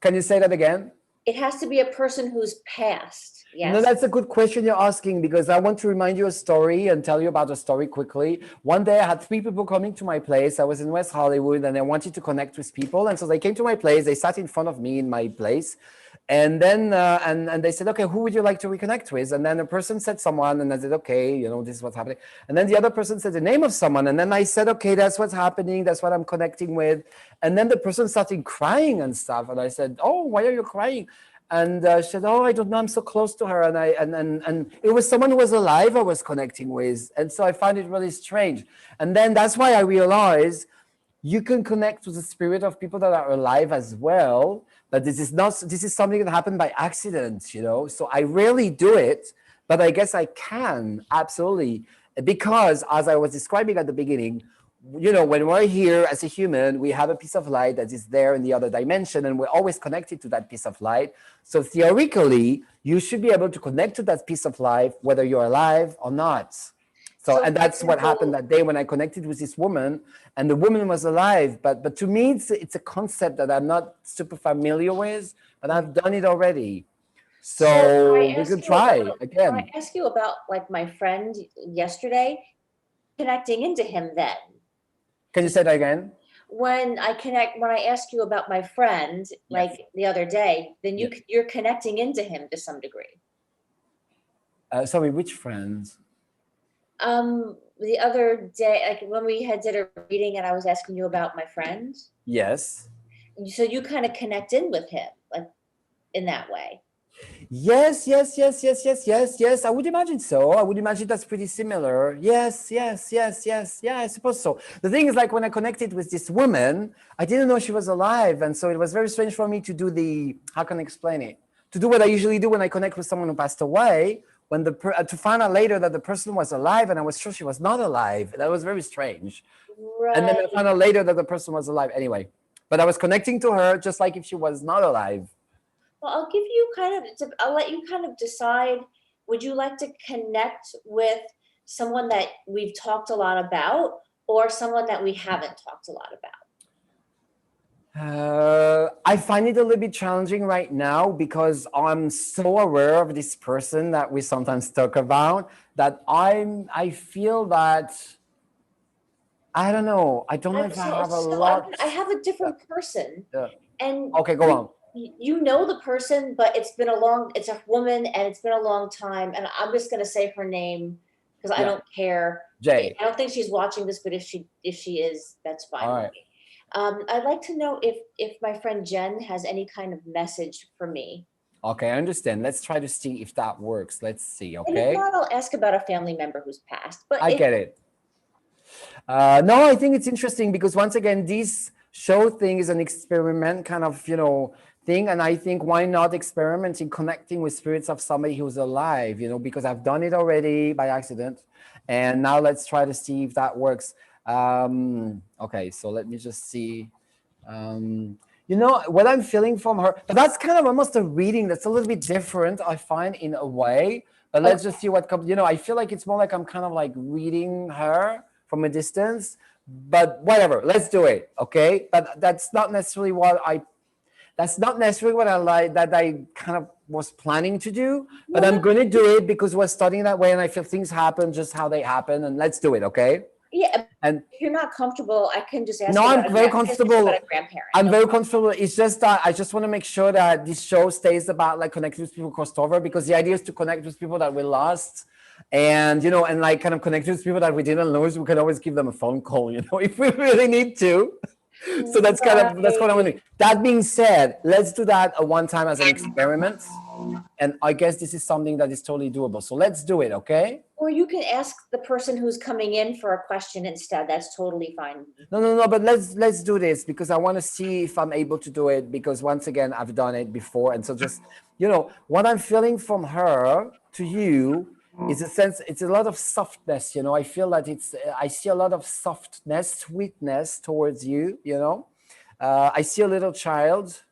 Can you say that again? It has to be a person who's passed. Yes. No, that's a good question you're asking, because I want to remind you a story and tell you about a story quickly. One day I had 3 people coming to my place. I was in West Hollywood and I wanted to connect with people. And so they came to my place. They sat in front of me in my place. And then and they said, okay, who would you like to reconnect with? And then a person said someone, and I said, okay, you know, this is what's happening. And then the other person said the name of someone. And then I said, okay, that's what's happening. That's what I'm connecting with. And then the person started crying and stuff. And I said, oh, why are you crying? And she said, oh, I don't know, I'm so close to her. And it was someone who was alive I was connecting with. And so I found it really strange. And then that's why I realized you can connect with the spirit of people that are alive as well. But this is something that happened by accident, you know? So I rarely do it, but I guess I can, absolutely. Because as I was describing at the beginning, you know, when we're here as a human, we have a piece of light that is there in the other dimension, and we're always connected to that piece of light. So theoretically, you should be able to connect to that piece of life, whether you're alive or not. So and that's what happened that day when I connected with this woman, and the woman was alive. But to me, it's a concept that I'm not super familiar with, but I've done it already. So we could try again. I ask you about like my friend yesterday, connecting into him then. Can you say that again? When I ask you about my friend, like the other day, then you're connecting into him to some degree. Sorry, which friends? The other day, like when we did a reading and I was asking you about my friend. Yes. So you kind of connect in with him, like in that way. Yes. I would imagine so. I would imagine that's pretty similar. Yes. Yeah, I suppose so. The thing is, like when I connected with this woman, I didn't know she was alive. And so it was very strange for me to do how can I explain it? To do what I usually do when I connect with someone who passed away, when to find out later that the person was alive and I was sure she was not alive. That was very strange. Right. And then I found out later that the person was alive anyway. But I was connecting to her just like if she was not alive. Well, I'll let you kind of decide, would you like to connect with someone that we've talked a lot about or someone that we haven't talked a lot about? I find it a little bit challenging right now because I'm so aware of this person that we sometimes talk about that I feel that I don't know. I don't know if I have a lot. I have a Uh, different person, uh, and okay, go on. you know the person, but it's a woman, and it's been a long time, and I'm just gonna say her name because I Yeah, don't care. Jay. I don't think she's watching this, but if she is, that's All fine with right. me. I'd like to know if my friend Jen has any kind of message for me. Okay, I understand. Let's try to see if that works. Let's see. And if Okay, not, I'll ask about a family member who's passed. But I if get it. No, I think it's interesting because once again, this show thing is an experiment kind of, thing. And I think why not experimenting, connecting with spirits of somebody who's alive, because I've done it already by accident. And now let's try to see if that works. Okay, so let me just see. What I'm feeling from her, but that's kind of almost a reading that's a little bit different, I find, in a way. But let's just see what comes. I feel like it's more like I'm kind of like reading her from a distance, but whatever, let's do it. Okay. But that's not necessarily what I like, that I kind of was planning to do, but I'm going to do it because we're studying that way. And I feel things happen just how they happen, and let's do it. Okay. yeah, And if you're not comfortable, I can just ask no, about I'm very comfortable. about a grandparent. I'm No very problem. comfortable. It's just that I just want to make sure that this show stays about like connecting with people crossed over, because the idea is to connect with people that we lost, and and like kind of connect with people that we didn't lose. We can always give them a phone call, if we really need to. So that's what I'm doing. That being said, let's do that a one time as an experiment. And I guess this is something that is totally doable. So let's do it, okay? Or you can ask the person who's coming in for a question instead. That's totally fine. No. But let's do this because I want to see if I'm able to do it. Because once again, I've done it before, and so just what I'm feeling from her to you is a sense. It's a lot of softness. I feel that I see a lot of softness, sweetness towards you. I see a little child.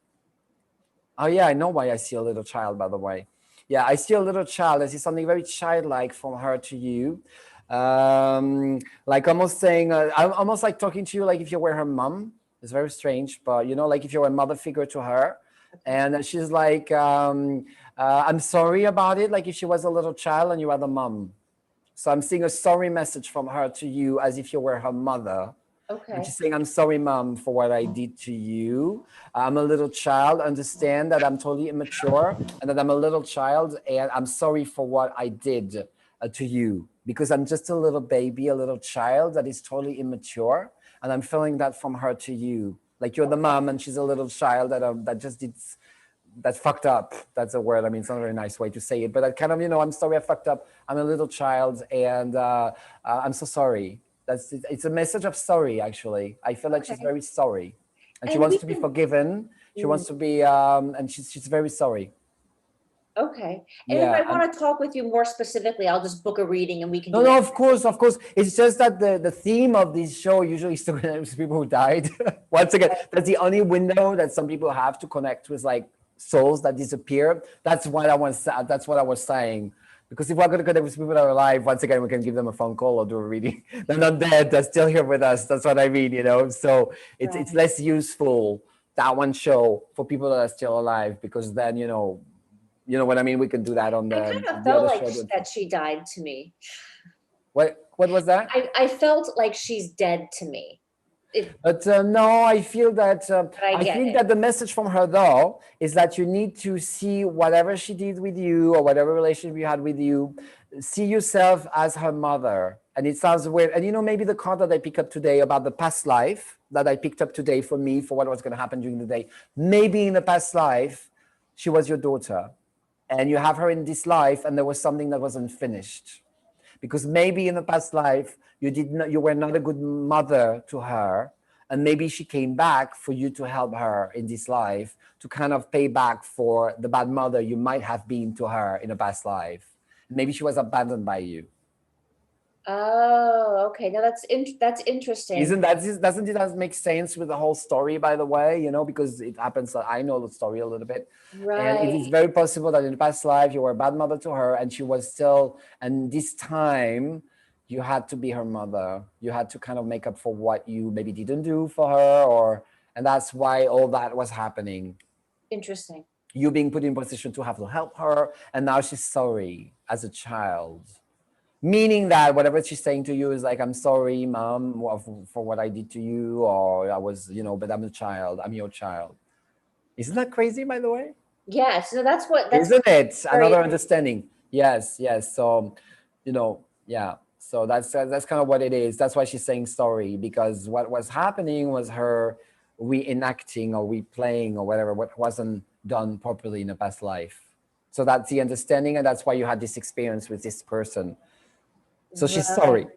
Oh yeah, I know why I see a little child, by the way. Yeah, I see a little child. I see something very childlike from her to you. Like almost saying, I'm almost like talking to you like if you were her mom. It's very strange, but like if you were a mother figure to her. And she's like, I'm sorry about it. Like if she was a little child and you are the mom. So I'm seeing a sorry message from her to you as if you were her mother. Okay. And she's saying, I'm sorry, mom, for what I did to you. I'm a little child. Understand that I'm totally immature and that I'm a little child. And I'm sorry for what I did to you, because I'm just a little baby, a little child that is totally immature. And I'm feeling that from her to you. Like you're the mom and she's a little child that just did, that's fucked up. That's a word. I mean, it's not a very nice way to say it, but I kind of, I'm sorry I fucked up. I'm a little child and I'm so sorry. It's a message of sorry, actually. I feel like she's very sorry, and she wants to be forgiven. She wants to be, and she's very sorry. Okay. And if I want to talk with you more specifically, I'll just book a reading and we can. No, of course. It's just that the theme of this show usually is to connect with people who died. Once again, that's the only window that some people have to connect with, like souls that disappear. That's what I was saying. Because if we're going to connect with people that are alive, once again, we can give them a phone call or do a reading. They're not dead. They're still here with us. That's what I mean, So it's less useful, that one show, for people that are still alive, because then, you know what I mean? We can do that on the I kind of felt like that she died to me. What was that? I felt like she's dead to me. But no, I feel that I think that the message from her, though, is that you need to see whatever she did with you or whatever relationship you had with you, see yourself as her mother. And it sounds weird. And maybe the card that I picked up today about the past life that I picked up today for me, for what was going to happen during the day, maybe in the past life, she was your daughter. And you have her in this life, and there was something that wasn't finished. Because maybe in the past life, you were not a good mother to her, and maybe she came back for you to help her in this life to kind of pay back for the bad mother you might have been to her in a past life. Maybe she was abandoned by you. Oh, okay. Now that's interesting. Doesn't it make sense with the whole story, by the way, because it happens that I know the story a little bit. Right. And it is very possible that in the past life you were a bad mother to her, and she was still, and this time you had to be her mother. You had to kind of make up for what you maybe didn't do for her, And that's why all that was happening. Interesting. You being put in position to have to help her, and now she's sorry as a child. Meaning that whatever she's saying to you is like, I'm sorry, mom, for what I did to you, or I was, but I'm a child, I'm your child. Isn't that crazy, by the way? Yeah, so that's Isn't it? very Another understanding. Yes. So, yeah. So that's kind of what it is. That's why she's saying sorry, because what was happening was her reenacting or replaying or whatever, what wasn't done properly in a past life. So that's the understanding, and that's why you had this experience with this person. So she's sorry.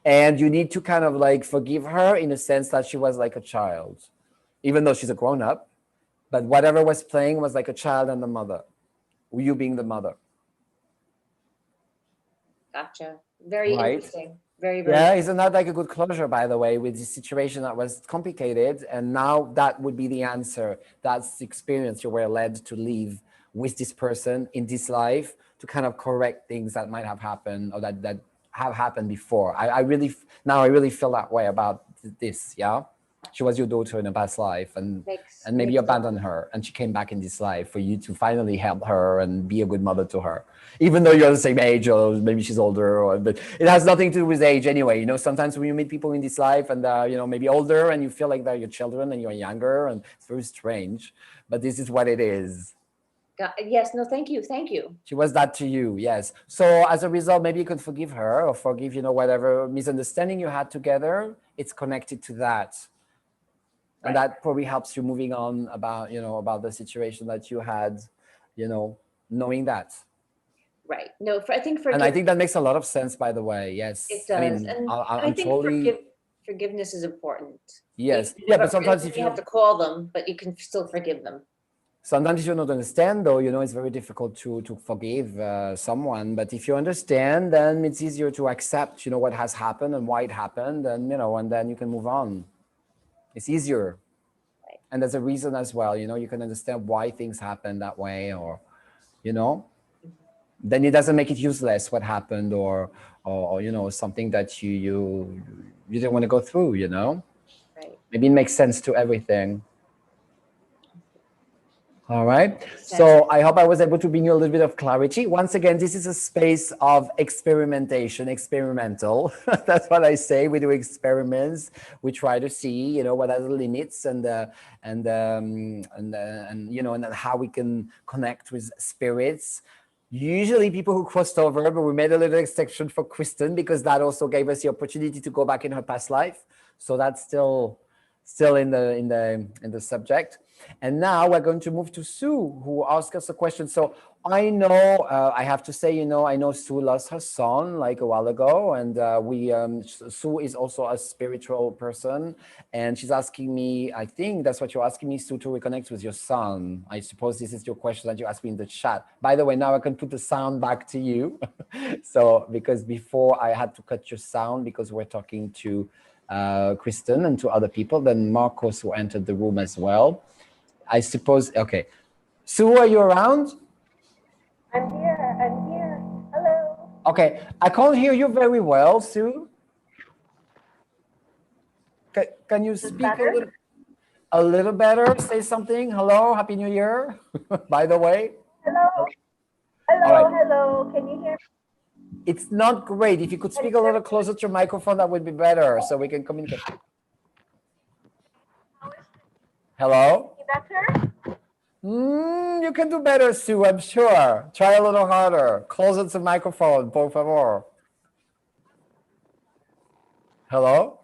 And you need to kind of like forgive her in a sense that she was like a child, even though she's a grown up. But whatever was playing was like a child and the mother, you being the mother. Gotcha. Very right? Interesting. Very. Yeah, isn't that like a good closure, by the way, with this situation that was complicated? And now that would be the answer. That's the experience you were led to live with this person in this life to kind of correct things that might have happened or that have happened before. I really feel that way about this. Yeah, she was your daughter in a past life, and maybe you abandoned her, and she came back in this life for you to finally help her and be a good mother to her, even though you're the same age, or maybe she's older, but it has nothing to do with age anyway. Sometimes when you meet people in this life and maybe older, and you feel like they're your children and you're younger, and it's very strange, but this is what it is. Yes, no, thank you. She was that to you, yes. So as a result, maybe you could forgive her or forgive, whatever misunderstanding you had together. It's connected to that. And that probably helps you moving on about, about the situation that you had, knowing that. Right. No, I think and I think that makes a lot of sense, by the way. Yes. It does. I mean, I think totally... forgiveness is important. Yes. Yeah, but sometimes if you have to call them, but you can still forgive them. Sometimes if you don't understand, though, it's very difficult to forgive someone. But if you understand, then it's easier to accept, what has happened and why it happened, and and then you can move on. It's easier. Right. And there's a reason as well. You can understand why things happen that way, or, then it doesn't make it useless what happened, or something that you didn't want to go through. Right. Maybe it makes sense to everything. All right. So I hope I was able to bring you a little bit of clarity. Once again, this is a space of experimentation, experimental. That's what I say. We do experiments. We try to see, what are the limits and how we can connect with spirits. Usually people who crossed over, but we made a little exception for Kristen because that also gave us the opportunity to go back in her past life. So that's still in the subject. And now we're going to move to Sue, who asked us a question. So I know, I have to say, I know Sue lost her son like a while ago, and Sue is also a spiritual person, and she's asking me, I think that's what you're asking me, Sue, to reconnect with your son. I suppose this is your question that you asked me in the chat. By the way, now I can put the sound back to you. So, because before I had to cut your sound because we're talking to Kristen and to other people, then Marcos, who entered the room as well. I suppose, okay. Sue, are you around? I'm here. Hello. Okay, I can't hear you very well, Sue. Can you speak a little better? Say something. Hello, Happy New Year, by the way. Hello. Hello. Can you hear me? It's not great. If you could speak a little closer to your microphone, that would be better so we can communicate. Hello? Better? You can do better, Sue, I'm sure. Try a little harder. Closer to the microphone, por favor. Hello?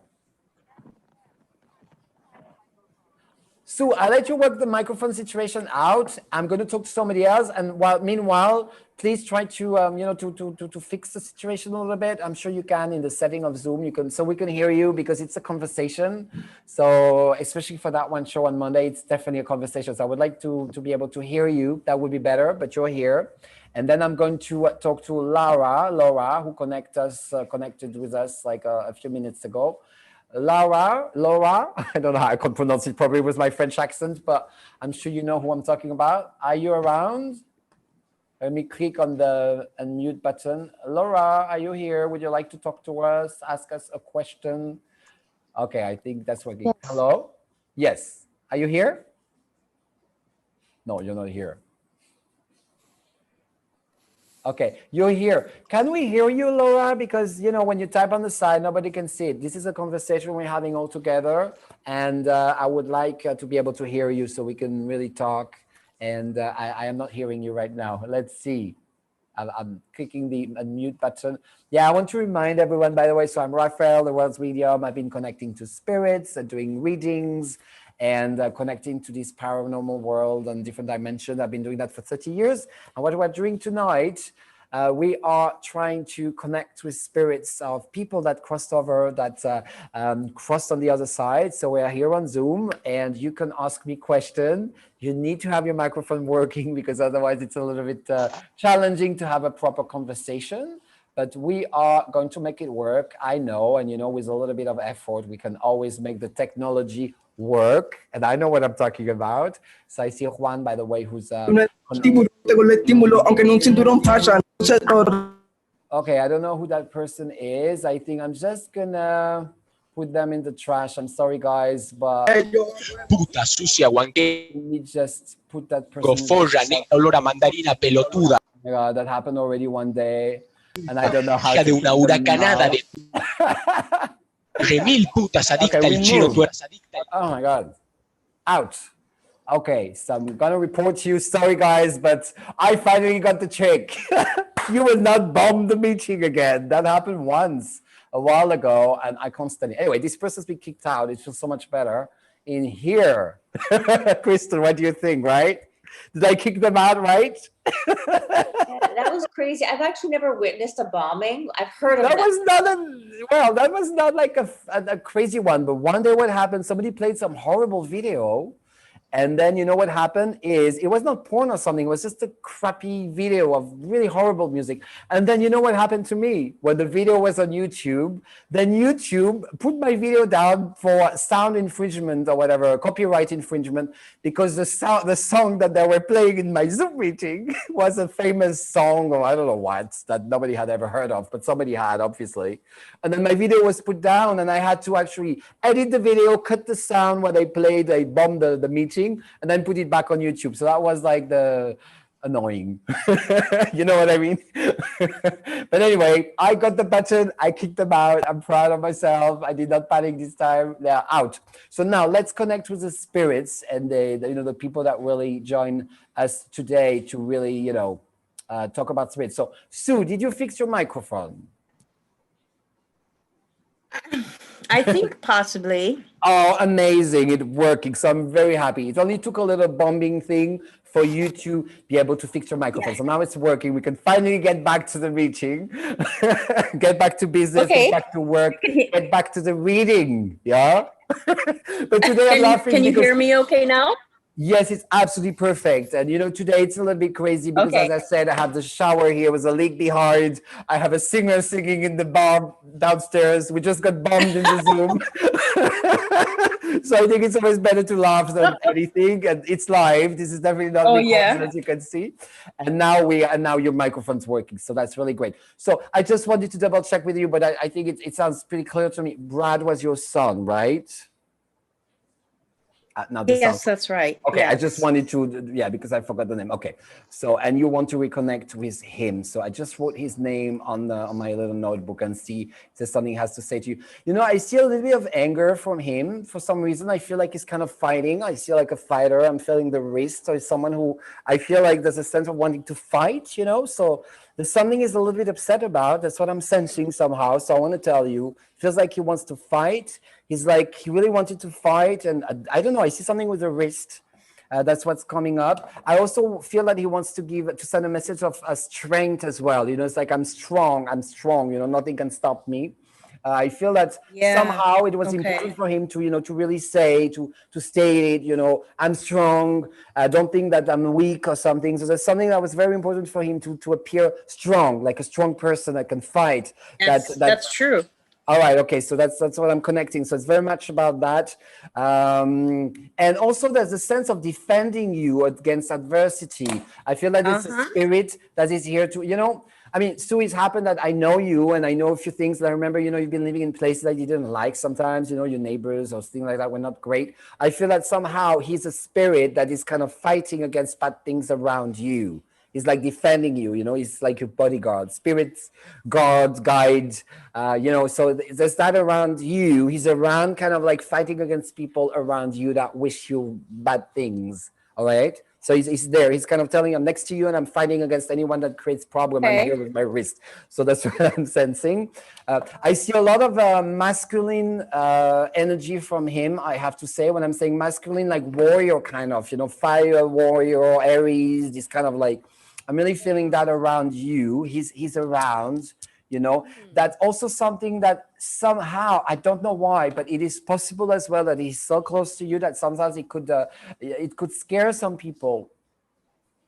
Sue, I'll let you work the microphone situation out. I'm going to talk to somebody else. And meanwhile, please try to, to fix the situation a little bit. I'm sure you can in the setting of Zoom. So we can hear you because it's a conversation. So especially for that one show on Monday, it's definitely a conversation. So I would like to be able to hear you. That would be better, but you're here. And then I'm going to talk to Laura, who connected with us like a few minutes ago. Laura, I don't know how I can pronounce it probably with my French accent, but I'm sure you know who I'm talking about. Are you around? Let me click on the unmute button. Laura, are you here? Would you like to talk to us? Ask us a question? Okay, I think that's working. Yes. Hello? Yes. Are you here? No, you're not here. Okay, you're here. Can we hear you, Laura? Because, you know, when you type on the side, nobody can see it. This is a conversation we're having all together. And I would like to be able to hear you so we can really talk. And I am not hearing you right now. Let's see. I'm clicking the unmute button. Yeah, I want to remind everyone, by the way, so I'm Raphael, the world's medium. I've been connecting to spirits and doing readings and connecting to this paranormal world and different dimensions. I've been doing that for 30 years. And what we're doing tonight, we are trying to connect with spirits of people that crossed over, that crossed on the other side. So we are here on Zoom and you can ask me questions. You need to have your microphone working because otherwise it's a little bit challenging to have a proper conversation. But we are going to make it work. I know, and you know, with a little bit of effort, we can always make the technology work. And I know what I'm talking about. So I see Juan, by the way, who's... Okay, I don't know who that person is. I think I'm just gonna put them in the trash. I'm sorry, guys, but... Puta sucia, guanque. Let me just put that person... Goforra, neta, olor a mandarina, pelotuda. Oh my God, that happened already one day. And I don't know how Hija to de una huracanada de... Remil putas adicta Okay, al we chino, move. tú eres adicta al... Oh my God. Out. Okay, so I'm gonna report you. Sorry, guys, but I finally got the trick. You will not bomb the meeting again. That happened once a while ago, and I constantly... Anyway, this person's been kicked out. It feels so much better in here. Crystal, what do you think, right? Did I kick them out, right? That was crazy. I've actually never witnessed a bombing. I've heard of That them. was not that was not like a crazy one, but one day what happened, somebody played some horrible video. And then you know what happened is it was not porn or something. It was just a crappy video of really horrible music. And then you know what happened to me when the video was on YouTube? Then YouTube put my video down for sound infringement or whatever, copyright infringement, because the song that they were playing in my Zoom meeting was a famous song, or I don't know what, that nobody had ever heard of, but somebody had, obviously. And then my video was put down, and I had to actually edit the video, cut the sound where they played, they bombed the meeting, and then put it back on YouTube. So that was like the annoying. You know what I mean? But anyway, I got the button. I kicked them out. I'm proud of myself. I did not panic this time. They're out. So now let's connect with the spirits and the people that really join us today to really, talk about spirits. So Sue, did you fix your microphone? I think possibly. Oh, amazing. It's working. So I'm very happy. It only took a little bombing thing for you to be able to fix your microphone. Yeah. So now it's working. We can finally get back to the meeting, get back to business, get back to work, get back to the reading. Yeah. But today I'm laughing. Can you hear me okay now? Yes, it's absolutely perfect. And today it's a little bit crazy because as I said, I have the shower here with a leak behind. I have a singer singing in the bar downstairs. We just got bombed in the Zoom. So I think it's always better to laugh than anything. And it's live. This is definitely not recorded, as you can see. And now your microphone's working. So that's really great. So I just wanted to double check with you, but I think it sounds pretty clear to me. Brad was your son, right? Yes, that's right. Okay, yes. I just wanted to, because I forgot the name. Okay, so and you want to reconnect with him. So I just wrote his name on my little notebook and see if there's something he has to say to you. I see a little bit of anger from him. For some reason, I feel like he's kind of fighting. I see like a fighter. I'm feeling the wrist. So it's someone who I feel like there's a sense of wanting to fight, So there's something he's a little bit upset about. That's what I'm sensing somehow. So I want to tell you, feels like he wants to fight. He's like, he really wanted to fight. And I don't know, I see something with the wrist. That's what's coming up. I also feel that he wants to send a message of strength as well. It's like, I'm strong, nothing can stop me. I feel that somehow it was important for him to, to really say, to state it, I'm strong. Don't think that I'm weak or something. So there's something that was very important for him to appear strong, like a strong person that can fight. Yes, that's true. All right. Okay. So that's what I'm connecting. So it's very much about that. And also there's a sense of defending you against adversity. I feel like it's a spirit that is here to, I mean, Sue, it's happened that I know you and I know a few things that I remember, you've been living in places that you didn't like sometimes, your neighbors or things like that were not great. I feel that somehow he's a spirit that is kind of fighting against bad things around you. He's like defending you, he's like your bodyguard, spirits, God, guide, so there's that around you. He's around kind of like fighting against people around you that wish you bad things, all right? So he's there. He's kind of telling you, I'm next to you and I'm fighting against anyone that creates problem. Okay. I'm here with my wrist. So that's what I'm sensing. I see a lot of masculine energy from him, I have to say. When I'm saying masculine, like warrior kind of, fire warrior, Aries, this kind of like, I'm really feeling that around you. He's around, That's also something that somehow, I don't know why, but it is possible as well that he's so close to you that sometimes it could scare some people.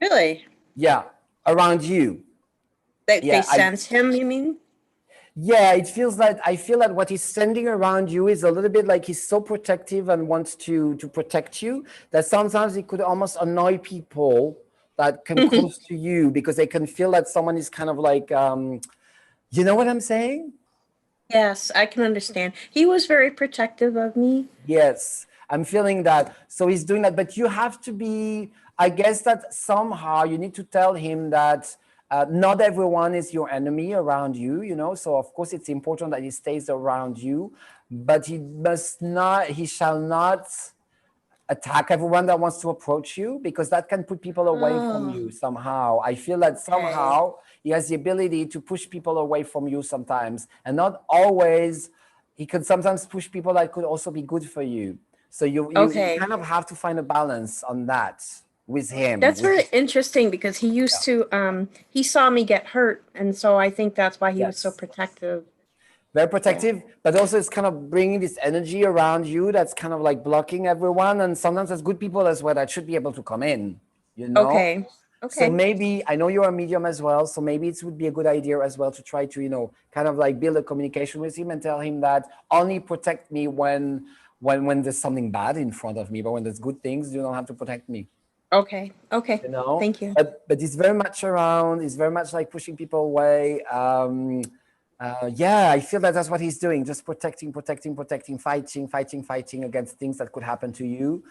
Really? Yeah, around you. They sense him, you mean? Yeah, it feels like, I feel that what he's sending around you is a little bit like he's so protective and wants to protect you that sometimes it could almost annoy people that come close to you because they can feel that someone is kind of like, you know what I'm saying? Yes, I can understand. He was very protective of me. Yes, I'm feeling that. So he's doing that, but you have to be, I guess that somehow you need to tell him that not everyone is your enemy around you, so of course it's important that he stays around you, but he shall not attack everyone that wants to approach you because that can put people away from you somehow. I feel that somehow he has the ability to push people away from you sometimes, and not always. He can sometimes push people that could also be good for you. So you kind of have to find a balance on that with him. That's very interesting because he used to, he saw me get hurt. And so I think that's why he was so protective. Very protective, but also it's kind of bringing this energy around you that's kind of like blocking everyone. And sometimes there's good people as well that should be able to come in, Okay. So maybe, I know you're a medium as well, so maybe it would be a good idea as well to try to, kind of like build a communication with him and tell him that only protect me when there's something bad in front of me, but when there's good things, you don't have to protect me. Okay. Thank you. But he's very much around, he's very much like pushing people away. I feel that that's what he's doing, just protecting, fighting against things that could happen to you.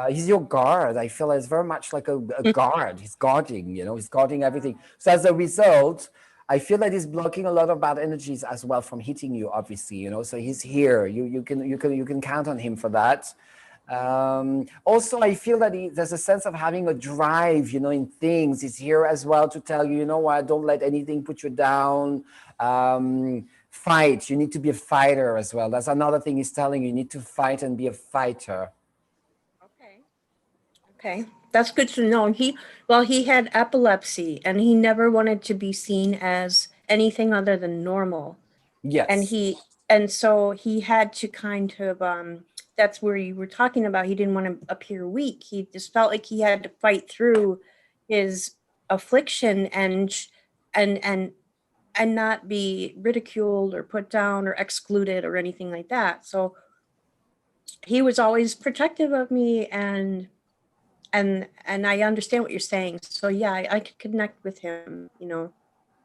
He's your guard. I feel it's very much like a guard. He's guarding, he's guarding everything. So as a result, I feel that he's blocking a lot of bad energies as well from hitting you, obviously, so he's here. You can count on him for that. Also, I feel that there's a sense of having a drive, in things. He's here as well to tell you, what, don't let anything put you down. Fight. You need to be a fighter as well. That's another thing he's telling you. You need to fight and be a fighter. Okay. That's good to know. He had epilepsy and he never wanted to be seen as anything other than normal. Yes. And so he had to kind of, that's where you were talking about. He didn't want to appear weak. He just felt like he had to fight through his affliction and not be ridiculed or put down or excluded or anything like that. So he was always protective of me and I understand what you're saying. So yeah, I could connect with him,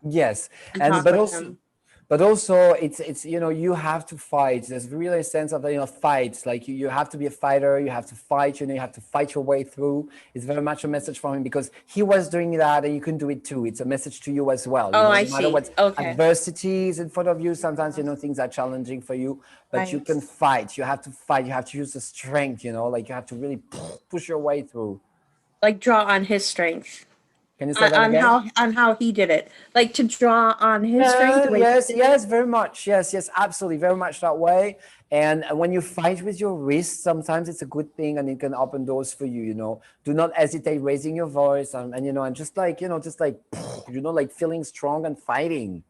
Yes. But also it's you have to fight. There's really a sense of fight. Like you have to be a fighter. You have to fight. You have to fight your way through. It's very much a message from him because he was doing that, and you can do it too. It's a message to you as well. I no matter see. what adversity is in front of you, sometimes things are challenging for you, but you can fight. You have to fight. You have to use the strength. Like you have to really push your way through. Like draw on his strength. Can you say that again? On how he did it, like to draw on his strength. Yes, very much. Yes, absolutely, very much that way. And when you fight with your wrist, sometimes it's a good thing, and it can open doors for you. Do not hesitate raising your voice, and just like like feeling strong and fighting.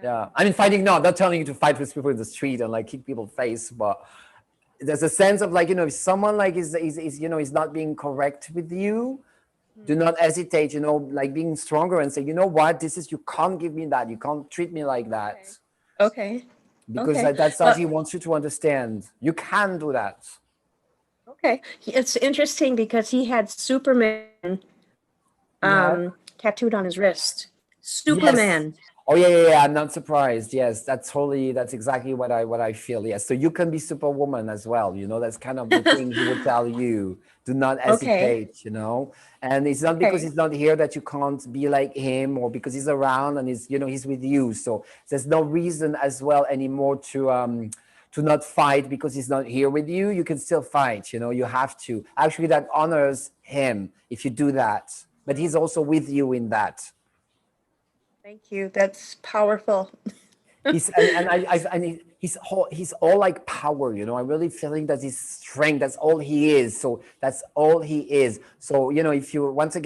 Yeah, I mean fighting. No, not telling you to fight with people in the street and like kick people's face, but there's a sense of like if someone like is not being correct with you. Do not hesitate, like being stronger and say, what, you can't give me that. You can't treat me like that. Okay. Because that's what he wants you to understand. You can do that. Okay. It's interesting because he had Superman tattooed on his wrist. Superman. Oh yeah. I'm not surprised. Yes, that's exactly what I feel. Yes. So you can be Superwoman as well. You know, that's kind of the thing he would tell you. Do not hesitate, you know. And it's not because he's not here that you can't be like him, or because he's around and he's with you. So there's no reason as well anymore to not fight because he's not here with you. You can still fight, you know, you have to. Actually, that honors him if you do that. But he's also with you in that. Thank you. That's powerful. He's he's all like power, you know. I'm really feeling that his strength, that's all he is. So that's all he is. So, you know, if you want to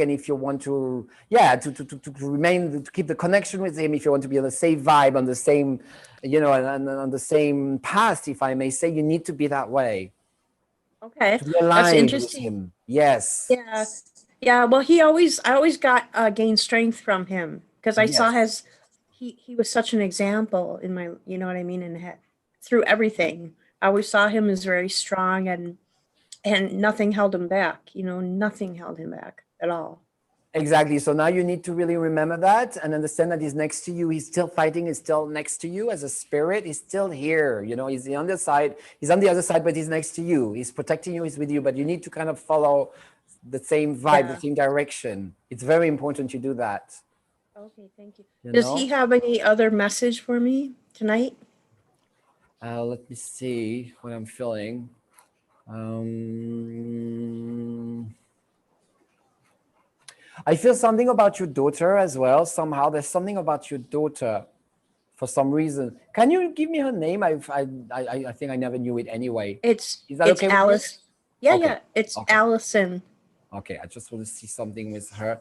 remain, to keep the connection with him, if you want to be on the same vibe, on the same, you know, and on the same path, if I may say, you need to be that way. Okay. To be aligned That's interesting. with him. Yes. Yeah. Well, I always got gained strength from him because I saw he was such an example in my, you know what I mean? And through everything, I always saw him as very strong and nothing held him back, you know, nothing held him back at all. Exactly. So now you need to really remember that and understand that he's next to you. He's still fighting. He's still next to you as a spirit. He's still here. You know, he's on the other side, but he's next to you. He's protecting you. He's with you, but you need to kind of follow the same vibe, the same direction. It's very important you do that. Okay, thank you. Does know? He have any other message for me tonight? Let me see what I'm feeling. I feel something about your daughter as well. Somehow there's something about your daughter for some reason. Can you give me her name? I think I never knew it anyway. It's okay with you? Alice. Yeah, Okay. yeah. It's Allison. Okay, I just want to see something with her.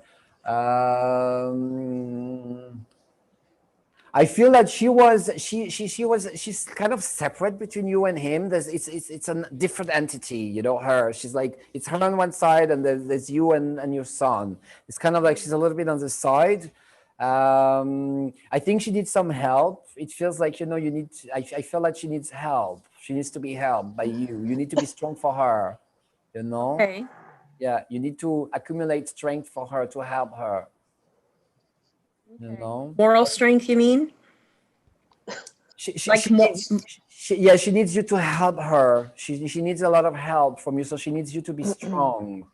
I feel that she's kind of separate between you and him. It's a different entity, you know, her. She's like, it's her on one side and there's you and your son. It's kind of like she's a little bit on the side. I think she needs some help. It feels like, you know, I feel like she needs help. She needs to be helped by you. You need to be strong for her, you know? Okay. Yeah, you need to accumulate strength for her to help her. You know? Moral strength, you mean? She needs you to help her. She needs a lot of help from you, so she needs you to be strong.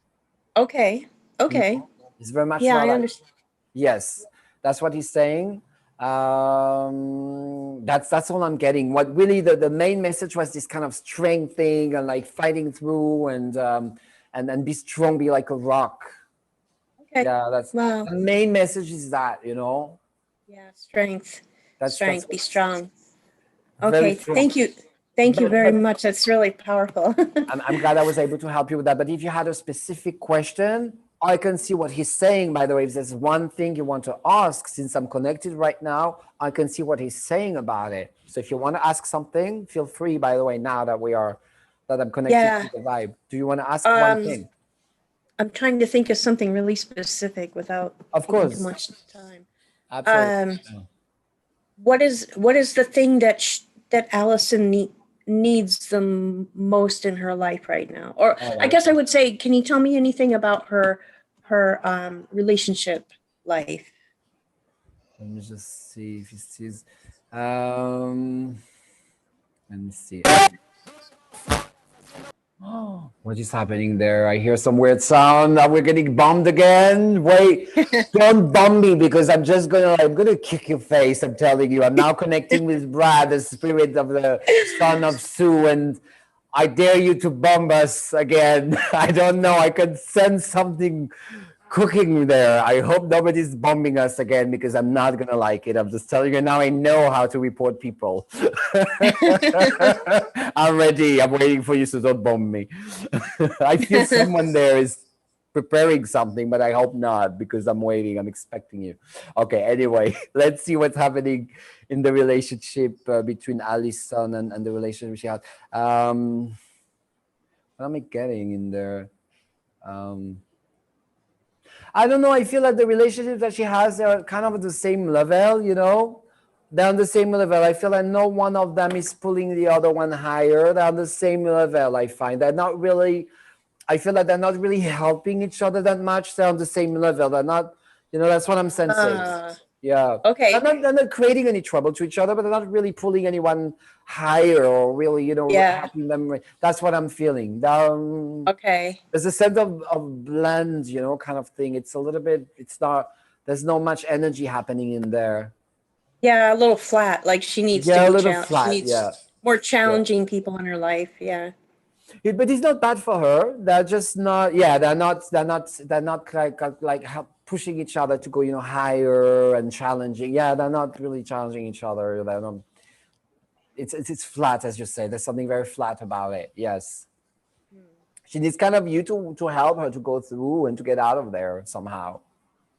Okay. Okay. You know? It's very much I understand. Yes, that's what he's saying. That's all I'm getting. What really the main message was this kind of strength thing and like fighting through and be strong, be like a rock. Okay. Yeah, that's the main message is that, you know. Yeah, strength. Strength, be strong. Very Okay, strong. thank you. Thank you very much. That's really powerful. I'm glad I was able to help you with that. But if you had a specific question, I can see what he's saying. By the way, if there's one thing you want to ask, since I'm connected right now, I can see what he's saying about it. So if you want to ask something, feel free, by the way, now that I'm connected to the vibe. Do you want to ask one thing? I'm trying to think of something really specific without taking too much time. Absolutely. What is the thing that Allison needs the most in her life right now? Or I guess I would say, can you tell me anything about her relationship life? Let me just see if he sees. Let me see. Oh, what is happening there? I hear some weird sound. We're getting bombed again. Wait, don't bomb me because I'm gonna kick your face. I'm telling you. I'm now connecting with Brad, the spirit of the son of Sue, and I dare you to bomb us again. I don't know. I can sense something cooking there. I hope nobody's bombing us again because I'm not gonna like it. I'm just telling you now. I know how to report people. I'm ready. I'm waiting for you, so don't bomb me. I feel someone there is preparing something, but I hope not because I'm waiting. I'm expecting you. Okay. Anyway, let's see what's happening in the relationship between Alison and the relationship she has. What am I getting in there? I don't know. I feel like the relationships that she has, they're kind of at the same level, you know? They're on the same level. I feel like no one of them is pulling the other one higher. They're on the same level, I find. I feel like they're not really helping each other that much. They're on the same level. They're not, you know, that's what I'm sensing. Yeah. Okay. They're not creating any trouble to each other, but they're not really pulling anyone higher or really, helping them. That's what I'm feeling. Okay. There's a sense of blend, kind of thing. It's a little bit, there's not much energy happening in there. Yeah, a little flat. Like she needs Yeah, to a be little flat, she needs yeah. more challenging people in her life. Yeah. But it's not bad for her. They're just not. Yeah, they're not like pushing each other to go, higher and challenging. Yeah, they're not really challenging each other. They're not. It's flat, as you say. There's something very flat about it. Yes. She needs kind of you to help her to go through and to get out of there somehow.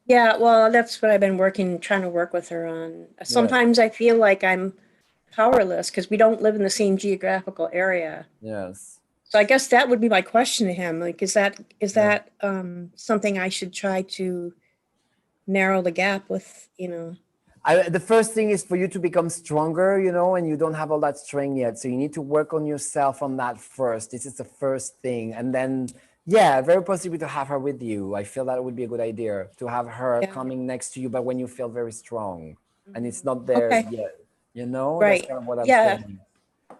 Yeah, well, that's what I've been trying to work with her on. Sometimes I feel like I'm powerless because we don't live in the same geographical area. Yes. So I guess that would be my question to him. Like, is that something I should try to narrow the gap with, The first thing is for you to become stronger, and you don't have all that strength yet. So you need to work on yourself on that first. This is the first thing. And then, yeah, very possibly to have her with you. I feel that would be a good idea to have her coming next to you, but when you feel very strong and it's not there yet, Right. That's kind of what I'm saying.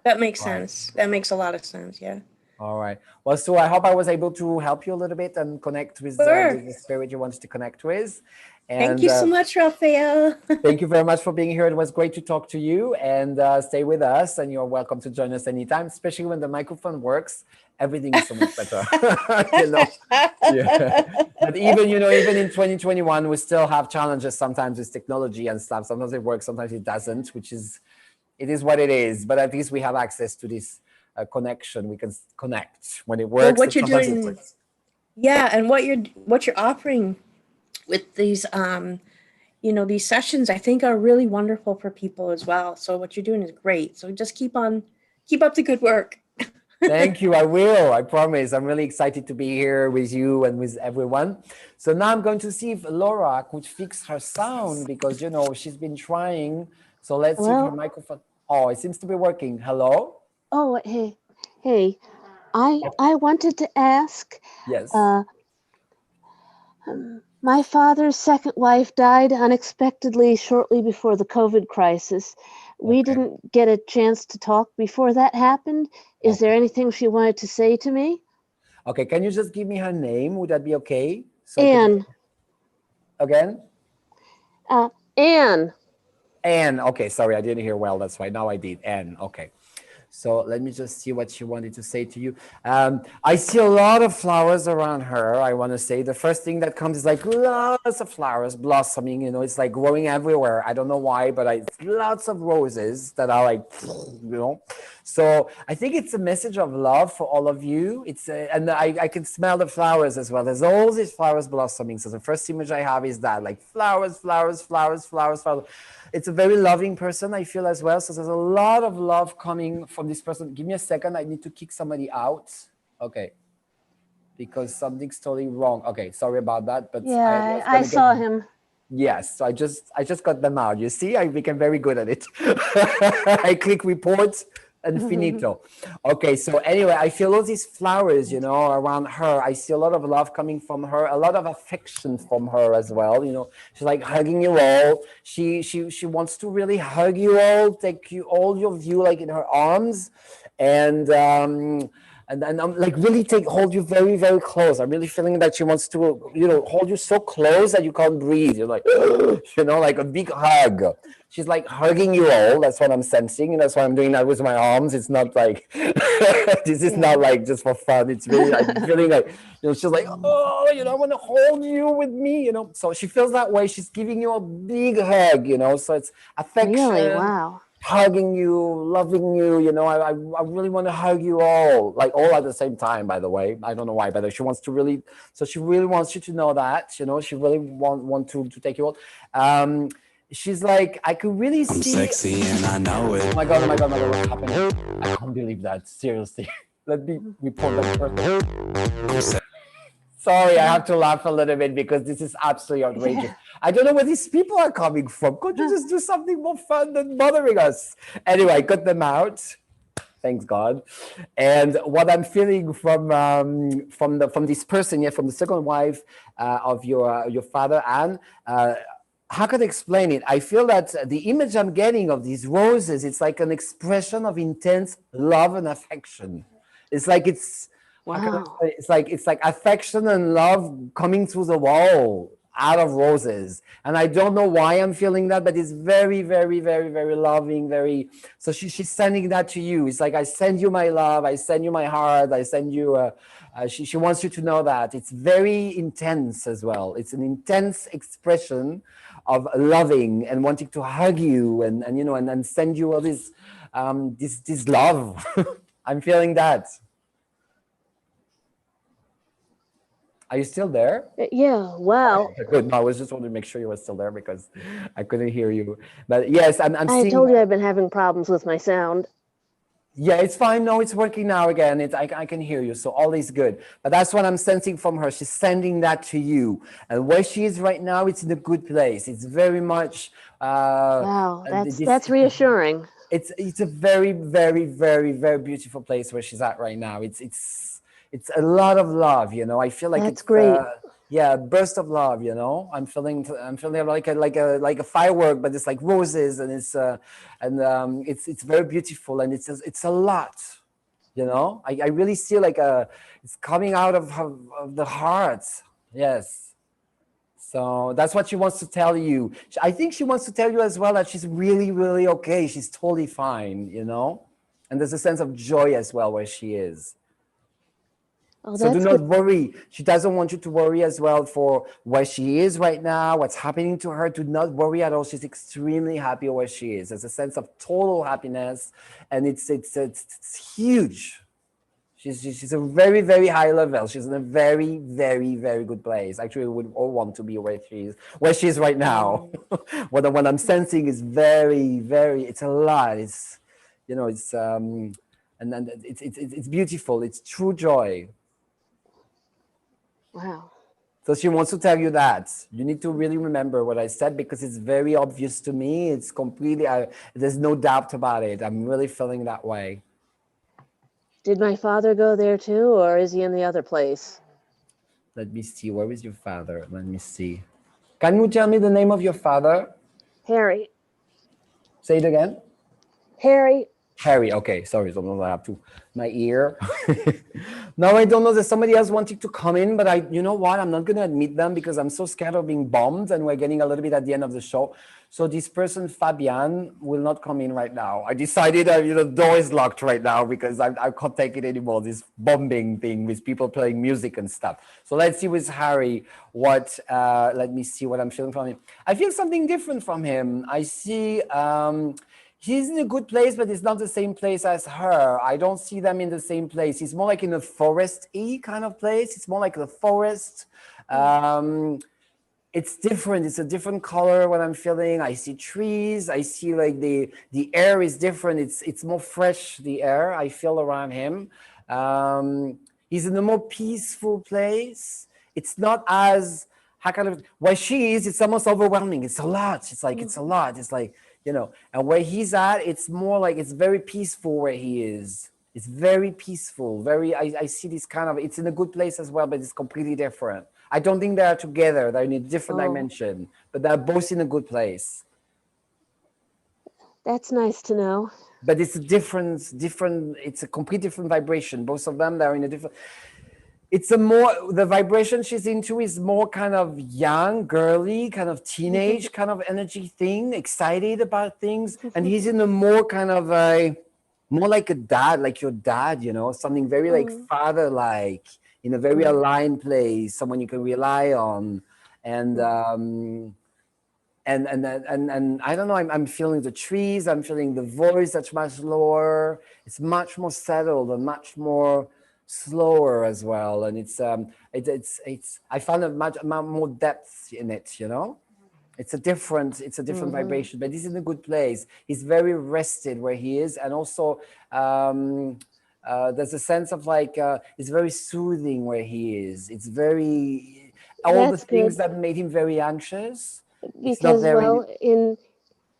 That makes sense. That makes a lot of sense. Yeah. All right. Well, so I hope I was able to help you a little bit and connect with the spirit you wanted to connect with. And, thank you so much, Raphael. Thank you very much for being here. It was great to talk to you, and stay with us. And you're welcome to join us anytime, especially when the microphone works. Everything is so much better. Yeah. But even in 2021, we still have challenges sometimes with technology and stuff. Sometimes it works, sometimes it doesn't, it is what it is. But at least we have access to this connection. We can connect when it works. Well, what you're doing, and what you're offering with these these sessions, I think are really wonderful for people as well. So what you're doing is great. So just keep up the good work. Thank you. I will. I promise. I'm really excited to be here with you and with everyone. So now I'm going to see if Laura could fix her sound because she's been trying. So let's see if her microphone. Oh, it seems to be working. Hello. Oh, hey. I wanted to ask. Yes. My father's second wife died unexpectedly shortly before the COVID crisis. We didn't get a chance to talk before that happened. Is there anything she wanted to say to me? Okay, can you just give me her name? Would that be okay? Anne. Again? Anne. Anne. Okay, sorry, I didn't hear well. That's why now I did. Anne. Okay. So let me just see what she wanted to say to you. I see a lot of flowers around her. I want to say the first thing that comes is like lots of flowers blossoming. It's like growing everywhere. I don't know why, but lots of roses that are like, So I think it's a message of love for all of you. And I can smell the flowers as well. There's all these flowers blossoming. So the first image I have is that, like flowers. It's a very loving person, I feel, as well. So there's a lot of love coming from this person. Give me a second. I need to kick somebody out. Okay. Because something's totally wrong. Okay, sorry about that. But yeah, I saw him. Yes, so I just got them out. You see, I became very good at it. I click report and finito. Okay, so anyway, I feel all these flowers, around her. I see a lot of love coming from her, a lot of affection from her as well. She's like hugging you all. She wants to really hug you all, take you all your view like in her arms, and I'm like really hold you very, very close. I'm really feeling that she wants to, hold you so close that you can't breathe. You're like, like a big hug. She's like hugging you all. That's what I'm sensing. And that's why I'm doing that with my arms. It's not like, this is not like just for fun. It's really, I'm feeling like, she's like, oh, I want to hold you with me, So she feels that way. She's giving you a big hug, So it's affection. Really? Wow. Hugging you, loving you, I really want to hug you all, like all at the same time, by the way. I don't know why, but she really wants you to know that, she really want to take you all. She's like, I could really see. I'm sexy and I know it. Oh my God, what's happening? I can't believe that, seriously. Let me report that first. Sorry, I have to laugh a little bit because this is absolutely outrageous. I don't know where these people are coming from. Could you just do something more fun than bothering us? Anyway, I cut them out. Thanks God. And what I'm feeling from this person, from the second wife of your father, Anne, how could I explain it? I feel that the image I'm getting of these roses, it's like an expression of intense love and affection. It's like it's how can I Wow. say it? It's like affection and love coming through the wall out of roses. And I don't know why I'm feeling that, but it's very, very, very, very loving, very. So she's sending that to you. It's like, I send you my love, I send you my heart, I send you she wants you to know that. It's very intense as well. It's an intense expression of loving and wanting to hug you and you know, and send you all this this love. I'm feeling that. Are you still there? Yeah, wow. Good. No, I was just wanting to make sure you were still there because I couldn't hear you. But yes, I'm I seeing. told you I've been having problems with my sound. Yeah, it's fine. No, it's working now again. I can hear you. So all is good. But that's what I'm sensing from her. She's sending that to you. And where she is right now, it's in a good place. It's very much. Wow, that's reassuring. It's a very, very, very, very beautiful place where she's at right now. It's a lot of love, you know. I feel like That's it's great. yeah, a burst of love, you know. I'm feeling like a firework, but it's like roses, and it's very beautiful, and it's a lot, you know. I really see like it's coming out of the heart. Yes. So that's what she wants to tell you. I think she wants to tell you as well that she's really, really okay. She's totally fine, you know. And there's a sense of joy as well where she is. Oh, So do that's not good. worry. She doesn't want you to worry as well for where she is right now, what's happening to her. Do not worry at all. She's extremely happy where she is. There's a sense of total happiness, and it's huge. She's a very, very high level. She's in a very, very, very good place. Actually, we would all want to be where she is right now. What I'm sensing is very, very. It's a lot. It's, you know, it's and it's beautiful. It's true joy. Wow. So she wants to tell you that. You need to really remember what I said because it's very obvious to me. It's completely, there's no doubt about it. I'm really feeling that way. Did my father go there too, or is he in the other place? Let me see. Where is your father? Let me see. Can you tell me the name of your father? Harry. Say it again. Harry. Harry. Okay, sorry. So I have to my ear. No, I don't know. There's somebody else wanting to come in, but you know what? I'm not going to admit them because I'm so scared of being bombed, and we're getting a little bit at the end of the show. So this person, Fabian, will not come in right now. I decided, the door is locked right now because I can't take it anymore. This bombing thing with people playing music and stuff. So let's see with Harry what. Let me see what I'm feeling from him. I feel something different from him. I see. He's in a good place, but it's not the same place as her. I don't see them in the same place. He's more like in a forest-y kind of place. It's more like the forest. It's different. It's a different color what I'm feeling. I see trees. I see like the air is different. It's more fresh, the air I feel around him. He's in a more peaceful place. It's not as, where she is, it's almost overwhelming. It's a lot. It's like, it's a lot. It's like, and where he's at, it's more like, it's very peaceful where he is. It's very peaceful. I see this kind of, it's in a good place as well, but it's completely different. I don't think they are together. They're in a different dimension, but they're both in a good place. That's nice to know. But it's a different, it's a complete different vibration. Both of them, they're in a different, the vibration she's into is more kind of young, girly, kind of teenage kind of energy thing, excited about things. And he's in a more kind of more like a dad, like your dad, something very like father-like, in a very aligned place, someone you can rely on. And I don't know, I'm feeling the trees, I'm feeling the voice that's much lower. It's much more settled and much more slower as well, and it's I found a much more depth in it. It's a different vibration, but he's in a good place. He's very rested where he is, and also there's a sense of like it's very soothing where he is. It's very the things that made him very anxious, because in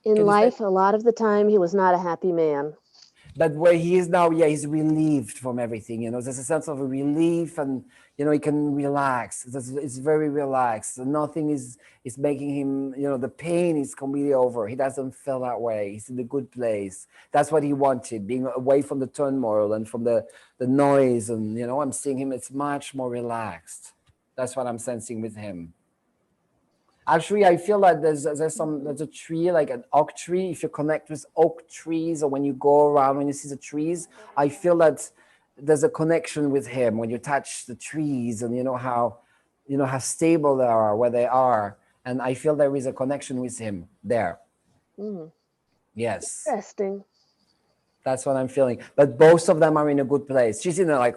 life a lot of the time he was not a happy man. But where he is now, yeah, he's relieved from everything. You know, there's a sense of relief, and you know, he can relax. It's very relaxed. Nothing is making him, you know, the pain is completely over. He doesn't feel that way. He's in a good place. That's what he wanted, being away from the turmoil and from the noise. And you know, I'm seeing him. It's much more relaxed. That's what I'm sensing with him. Actually, I feel like there's a tree, like an oak tree. If you connect with oak trees, or when you go around, when you see the trees, I feel that there's a connection with him when you touch the trees, and you know how stable they are, where they are, and I feel there is a connection with him there. Yes. Interesting. That's what I'm feeling. But both of them are in a good place. She's in a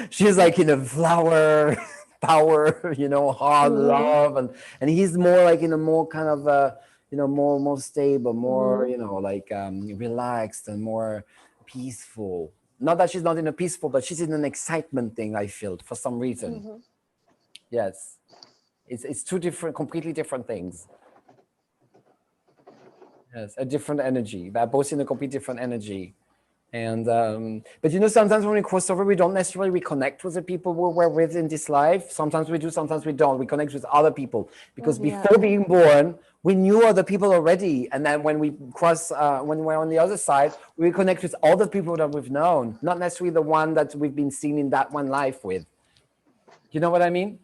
she's like in a flower power, you know, hard love, and he's more like in a more kind of you know, more stable, more you know, like relaxed and more peaceful. Not that she's not in a peaceful, but she's in an excitement thing, I feel, for some reason. Yes. It's two different, completely different things. Yes, a different energy. They're both in a completely different energy. And but you know, sometimes when we cross over, we don't necessarily reconnect with the people we're with in this life. Sometimes we do, sometimes we don't. We connect with other people because before being born, we knew other people already. And then when we cross, when we're on the other side, we connect with all the people that we've known, not necessarily the one that we've been seen in that one life with. You know what I mean?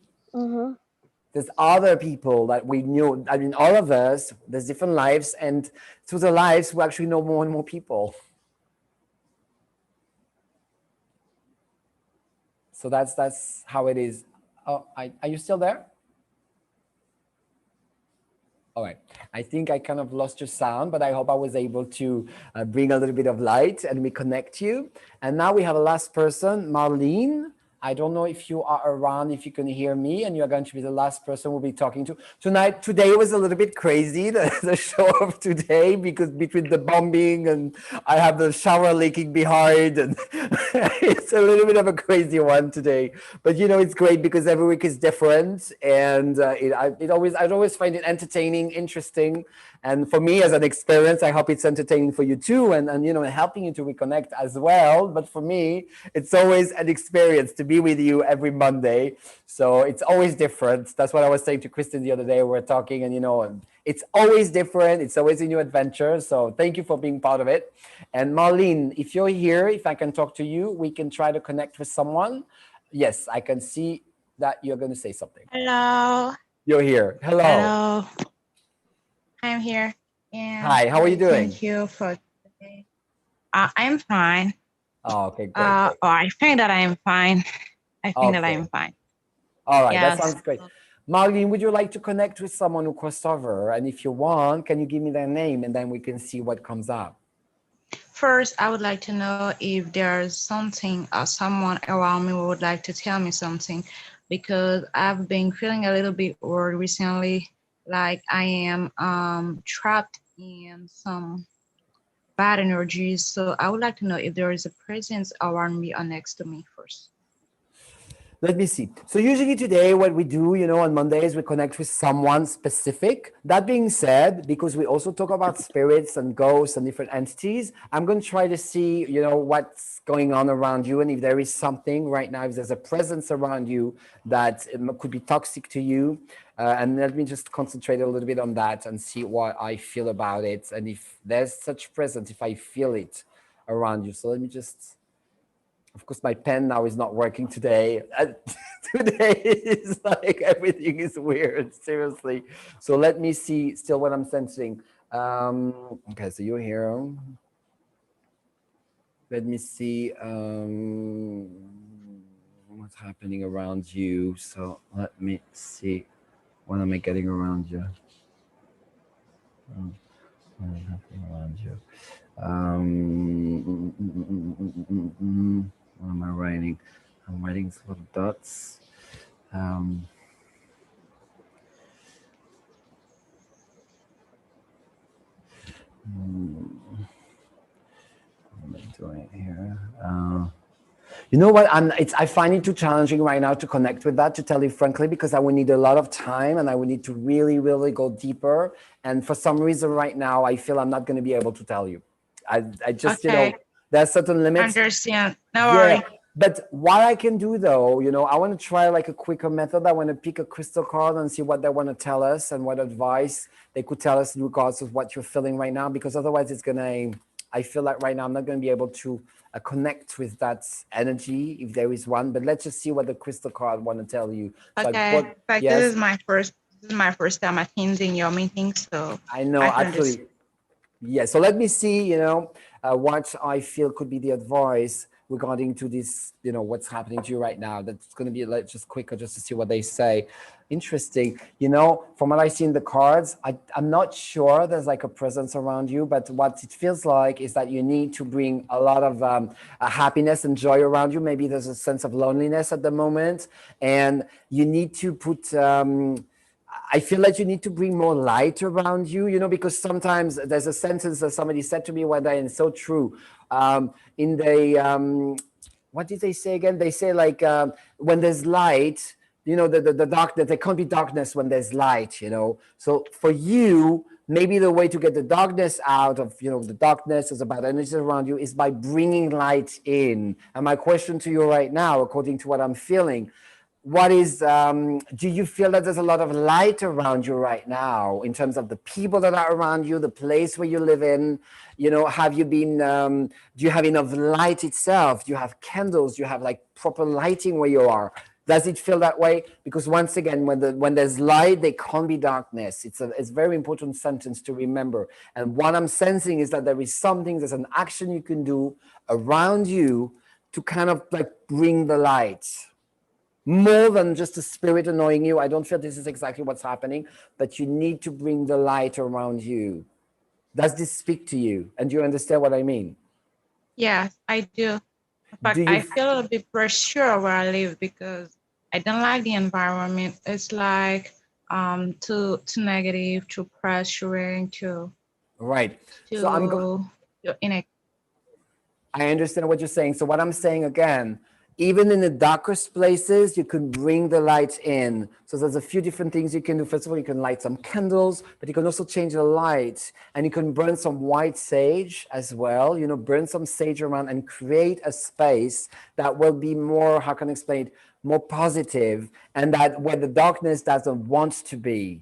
There's other people that we knew. I mean, all of us, there's different lives, and through the lives, we actually know more and more people. So that's how it is. Oh, are you still there? All right. I think I kind of lost your sound, but I hope I was able to bring a little bit of light and reconnect you. And now we have a last person, Marlene. I don't know if you are around, if you can hear me, and you're going to be the last person we'll be talking to tonight. Today was a little bit crazy, the show of today, because between the bombing and I have the shower leaking behind, and it's a little bit of a crazy one today. But you know, it's great because every week is different, and I always find it entertaining, interesting, and for me as an experience, I hope it's entertaining for you too, and you know, helping you to reconnect as well. But for me, it's always an experience to be with you every Monday. So it's always different. That's what I was saying to Kristen the other day. We were talking, and you know, it's always different. It's always a new adventure. So thank you for being part of it. And Marlene, if you're here, if I can talk to you, we can try to connect with someone. Yes, I can see that you're going to say something. Hello. You're here. Hello. Hello. I'm here. And hi, how are you doing? Thank you for today. I'm fine. Oh, okay, great. I think that I'm fine. I think that I'm fine. All right, Yes. that sounds great. Marlene, would you like to connect with someone who crossed over? And if you want, can you give me their name, and then we can see what comes up? First, I would like to know if there's something or someone around me who would like to tell me something, because I've been feeling a little bit worried recently, like I am trapped in some bad energies. So I would like to know if there is a presence around me or next to me first. Let me see. So usually today what we do, you know, on Mondays, we connect with someone specific. That being said, because we also talk about spirits and ghosts and different entities, I'm going to try to see, you know, what's going on around you. And if there is something right now, if there's a presence around you that could be toxic to you. And let me just concentrate a little bit on that and see what I feel about it. And if there's such presence, if I feel it around you. So let me just... Of course, my pen now is not working today. Today is like everything is weird, seriously. So let me see still what I'm sensing. Okay, so you're here. Let me see what's happening around you. So let me see. What am I getting around you? What is happening around you? What am I writing? I'm writing little dots. What am I doing here? You know what? I find it too challenging right now to connect with that, to tell you frankly, because I would need a lot of time and I would need to really, really go deeper. And for some reason right now, I feel I'm not going to be able to tell you. I just, Okay. you know, There's certain limits. Understand. No Yeah. worry. But what I can do though, you know, I want to try like a quicker method. I want to pick a crystal card and see what they want to tell us and what advice they could tell us in regards to what you're feeling right now, because otherwise it's going to, I feel like right now I'm not going to be able to connect with that energy if there is one, but let's just see what the crystal card want to tell you. So Okay. Like yes, this is my first time attending your meeting, so I know, I can absolutely. Yeah, so let me see, you know, what I feel could be the advice regarding to this, you know, what's happening to you right now. That's going to be like just quicker just to see what they say. Interesting. You know, from what I see in the cards, I'm not sure there's like a presence around you, but what it feels like is that you need to bring a lot of happiness and joy around you. Maybe there's a sense of loneliness at the moment, and you need to put, I feel like you need to bring more light around you, you know, because sometimes there's a sentence that somebody said to me one day, and it's so true. In the, what did they say again? They say like, when there's light, you know, the darkness, there can't be darkness when there's light, you know. So for you, maybe the way to get the darkness out of, you know, the darkness is about energy around you is by bringing light in. And my question to you right now, according to what I'm feeling, what is, do you feel that there's a lot of light around you right now in terms of the people that are around you, the place where you live in? You know, have you been, do you have enough light itself? Do you have candles? Do you have like proper lighting where you are? Does it feel that way? Because once again, when there's light, there can't be darkness. It's a very important sentence to remember. And what I'm sensing is that there is something, there's an action you can do around you to kind of like bring the light. More than just a spirit annoying you. I don't feel this is exactly what's happening, but you need to bring the light around you. Does this speak to you? And do you understand what I mean? Yes, I do. But I feel a little bit pressure where I live because I don't like the environment. It's like too negative, too pressuring, too. Right. So I understand what you're saying. So what I'm saying again, even in the darkest places, you can bring the light in. So there's a few different things you can do. First of all, you can light some candles, but you can also change the light, and you can burn some white sage as well. You know, burn some sage around and create a space that will be more, how can I explain it, more positive, and that where the darkness doesn't want to be.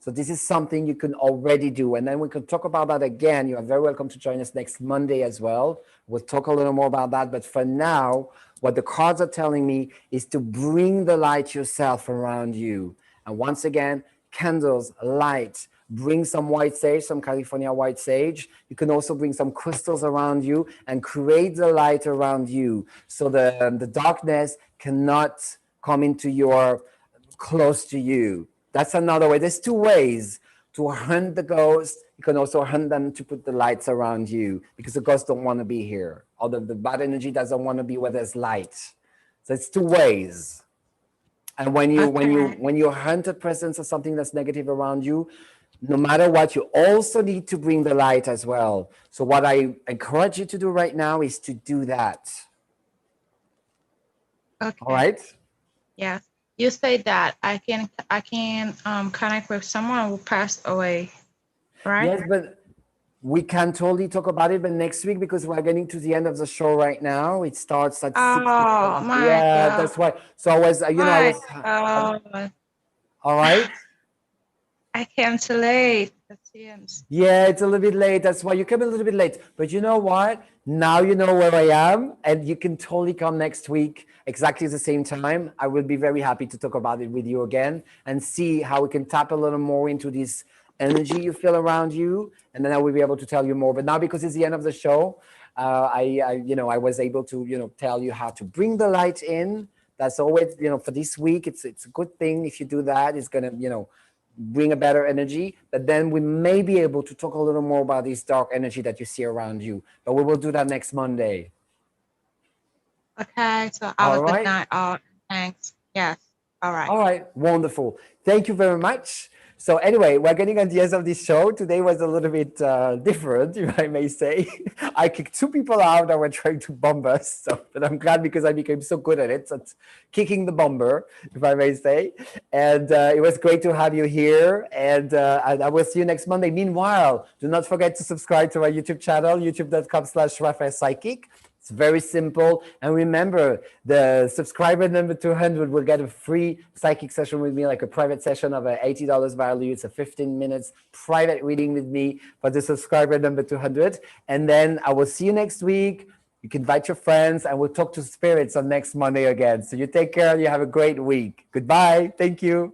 So this is something you can already do. And then we can talk about that again. You are very welcome to join us next Monday as well. We'll talk a little more about that. But for now, what the cards are telling me is to bring the light yourself around you. And once again, candles, light, bring some white sage, some California white sage. You can also bring some crystals around you and create the light around you. So the darkness cannot come into your, close to you. That's another way. There's two ways to hunt the ghost. You can also hunt them to put the lights around you because the ghosts don't want to be here. Or the bad energy doesn't want to be where there's light. So it's two ways. And when you hunt a presence of something that's negative around you, no matter what, you also need to bring the light as well. So what I encourage you to do right now is to do that. Okay. All right? Yeah. You say that I can connect with someone who passed away, right? Yes, but we can totally talk about it, but next week, because we're getting to the end of the show right now. It starts at 6. Oh my God. That's why. So I was, all right. I came too late. It seems. Yeah, it's a little bit late. That's why you came a little bit late. But you know what? Now you know where I am, and you can totally come next week, exactly the same time. I will be very happy to talk about it with you again and see how we can tap a little more into this energy you feel around you, and then I will be able to tell you more. But now, because it's the end of the show, I was able to, tell you how to bring the light in. That's always, for this week, it's a good thing if you do that. It's gonna, bring a better energy. But then we may be able to talk a little more about this dark energy that you see around you. But we will do that next Monday. Okay, so have a good night. Thanks. Yes. All right. All right. Wonderful. Thank you very much. So anyway, we're getting on the end of this show. Today was a little bit different, if I may say. I kicked 2 people out that were trying to bomb us. So, but I'm glad because I became so good at it. So it's kicking the bomber, if I may say. And it was great to have you here. And I will see you next Monday. Meanwhile, do not forget to subscribe to our YouTube channel, youtube.com/RaphaelPsychic. It's very simple. And remember, the subscriber number 200 will get a free psychic session with me, like a private session of $80 value. It's a 15 minutes private reading with me for the subscriber number 200. And then I will see you next week. You can invite your friends and we'll talk to spirits on next Monday again. So you take care. You have a great week. Goodbye. Thank you.